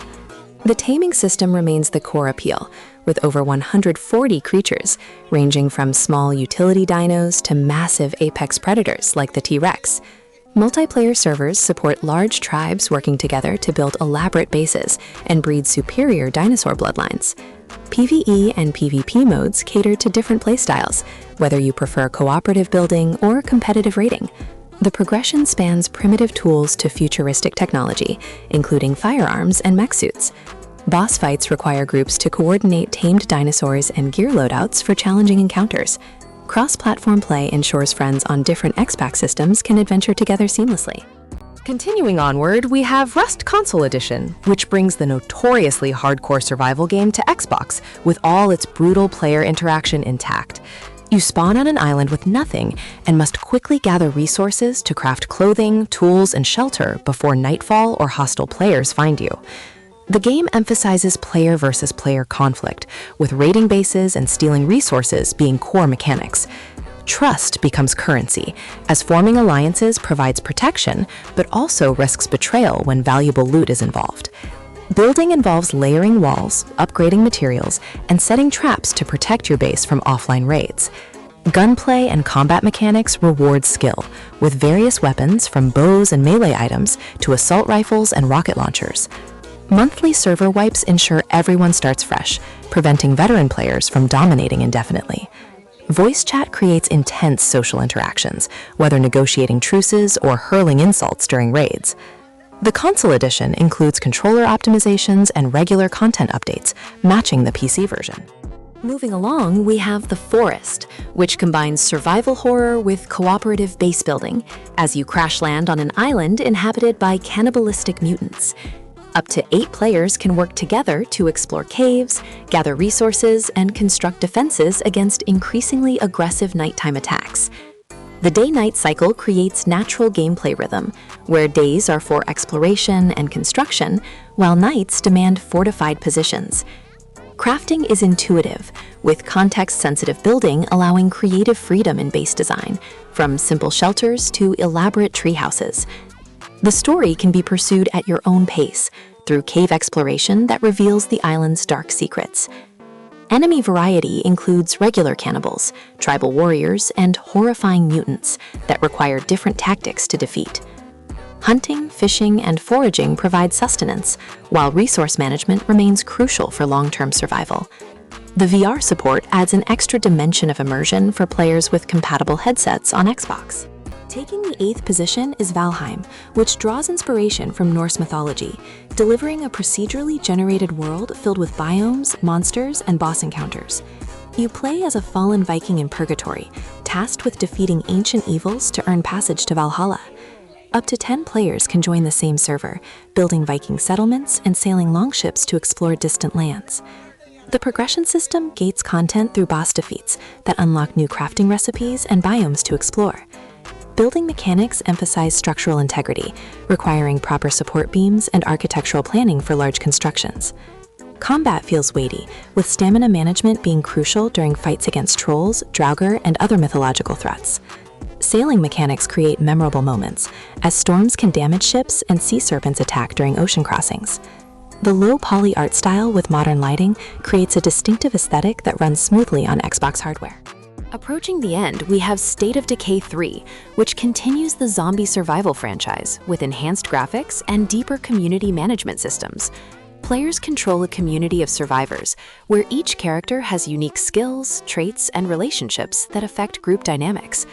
The taming system remains the core appeal, with over 140 creatures, ranging from small utility dinos to massive apex predators like the T-Rex. Multiplayer servers support large tribes working together to build elaborate bases and breed superior dinosaur bloodlines. PvE and PvP modes cater to different playstyles, whether you prefer cooperative building or competitive raiding. The progression spans primitive tools to futuristic technology, including firearms and mech suits. Boss fights require groups to coordinate tamed dinosaurs and gear loadouts for challenging encounters. Cross-platform play ensures friends on different Xbox systems can adventure together seamlessly. Continuing onward, we have Rust Console Edition, which brings the notoriously hardcore survival game to Xbox with all its brutal player interaction intact. You spawn on an island with nothing and must quickly gather resources to craft clothing, tools, and shelter before nightfall or hostile players find you. The game emphasizes player versus player conflict, with raiding bases and stealing resources being core mechanics. Trust becomes currency, as forming alliances provides protection, but also risks betrayal when valuable loot is involved. Building involves layering walls, upgrading materials, and setting traps to protect your base from offline raids. Gunplay and combat mechanics reward skill, with various weapons from bows and melee items to assault rifles and rocket launchers. Monthly server wipes ensure everyone starts fresh, preventing veteran players from dominating indefinitely. Voice chat creates intense social interactions, whether negotiating truces or hurling insults during raids. The console edition includes controller optimizations and regular content updates, matching the PC version. Moving along, we have The Forest, which combines survival horror with cooperative base building, as you crash land on an island inhabited by cannibalistic mutants. Up to 8 players can work together to explore caves, gather resources, and construct defenses against increasingly aggressive nighttime attacks. The day-night cycle creates natural gameplay rhythm, where days are for exploration and construction, while nights demand fortified positions. Crafting is intuitive, with context-sensitive building allowing creative freedom in base design, from simple shelters to elaborate treehouses. The story can be pursued at your own pace, through cave exploration that reveals the island's dark secrets. Enemy variety includes regular cannibals, tribal warriors, and horrifying mutants that require different tactics to defeat. Hunting, fishing, and foraging provide sustenance, while resource management remains crucial for long-term survival. The VR support adds an extra dimension of immersion for players with compatible headsets on Xbox. Taking the 8th position is Valheim, which draws inspiration from Norse mythology, delivering a procedurally generated world filled with biomes, monsters, and boss encounters. You play as a fallen Viking in Purgatory, tasked with defeating ancient evils to earn passage to Valhalla. Up to 10 players can join the same server, building Viking settlements and sailing longships to explore distant lands. The progression system gates content through boss defeats that unlock new crafting recipes and biomes to explore. Building mechanics emphasize structural integrity, requiring proper support beams and architectural planning for large constructions. Combat feels weighty, with stamina management being crucial during fights against trolls, draugr, and other mythological threats. Sailing mechanics create memorable moments, as storms can damage ships and sea serpents attack during ocean crossings. The low-poly art style with modern lighting creates a distinctive aesthetic that runs smoothly on Xbox hardware. Approaching the end, we have State of Decay 3, which continues the zombie survival franchise with enhanced graphics and deeper community management systems. Players control a community of survivors, where each character has unique skills, traits, and relationships that affect group dynamics.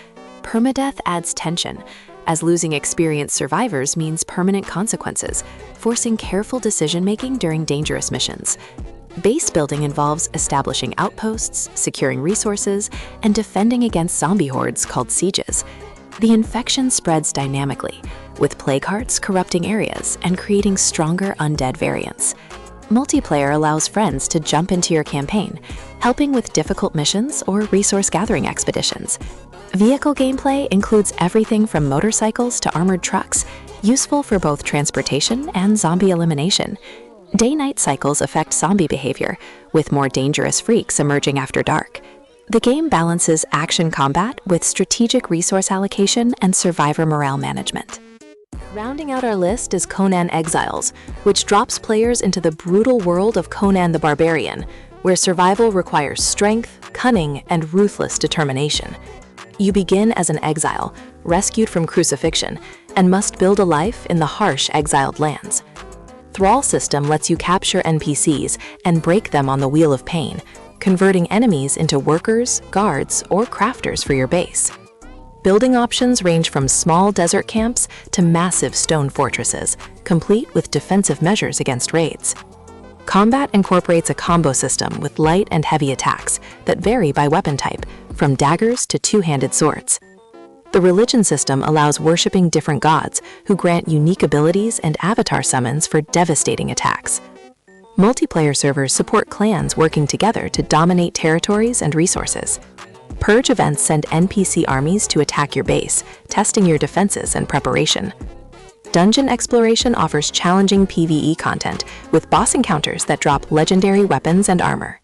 Permadeath adds tension, as losing experienced survivors means permanent consequences, forcing careful decision-making during dangerous missions. Base building involves establishing outposts, securing resources, and defending against zombie hordes called sieges. The infection spreads dynamically, with plague hearts corrupting areas and creating stronger undead variants. Multiplayer allows friends to jump into your campaign, helping with difficult missions or resource gathering expeditions. Vehicle gameplay includes everything from motorcycles to armored trucks, useful for both transportation and zombie elimination. Day-night cycles affect zombie behavior, with more dangerous freaks emerging after dark. The game balances action combat with strategic resource allocation and survivor morale management. Rounding out our list is Conan Exiles, which drops players into the brutal world of Conan the Barbarian, where survival requires strength, cunning, and ruthless determination. You begin as an exile, rescued from crucifixion, and must build a life in the harsh exiled lands. Thrall system lets you capture NPCs and break them on the Wheel of Pain, converting enemies into workers, guards, or crafters for your base. Building options range from small desert camps to massive stone fortresses, complete with defensive measures against raids. Combat incorporates a combo system with light and heavy attacks that vary by weapon type, from daggers to two-handed swords. The religion system allows worshipping different gods who grant unique abilities and avatar summons for devastating attacks. Multiplayer servers support clans working together to dominate territories and resources. Purge events send NPC armies to attack your base, testing your defenses and preparation. Dungeon exploration offers challenging PvE content with boss encounters that drop legendary weapons and armor.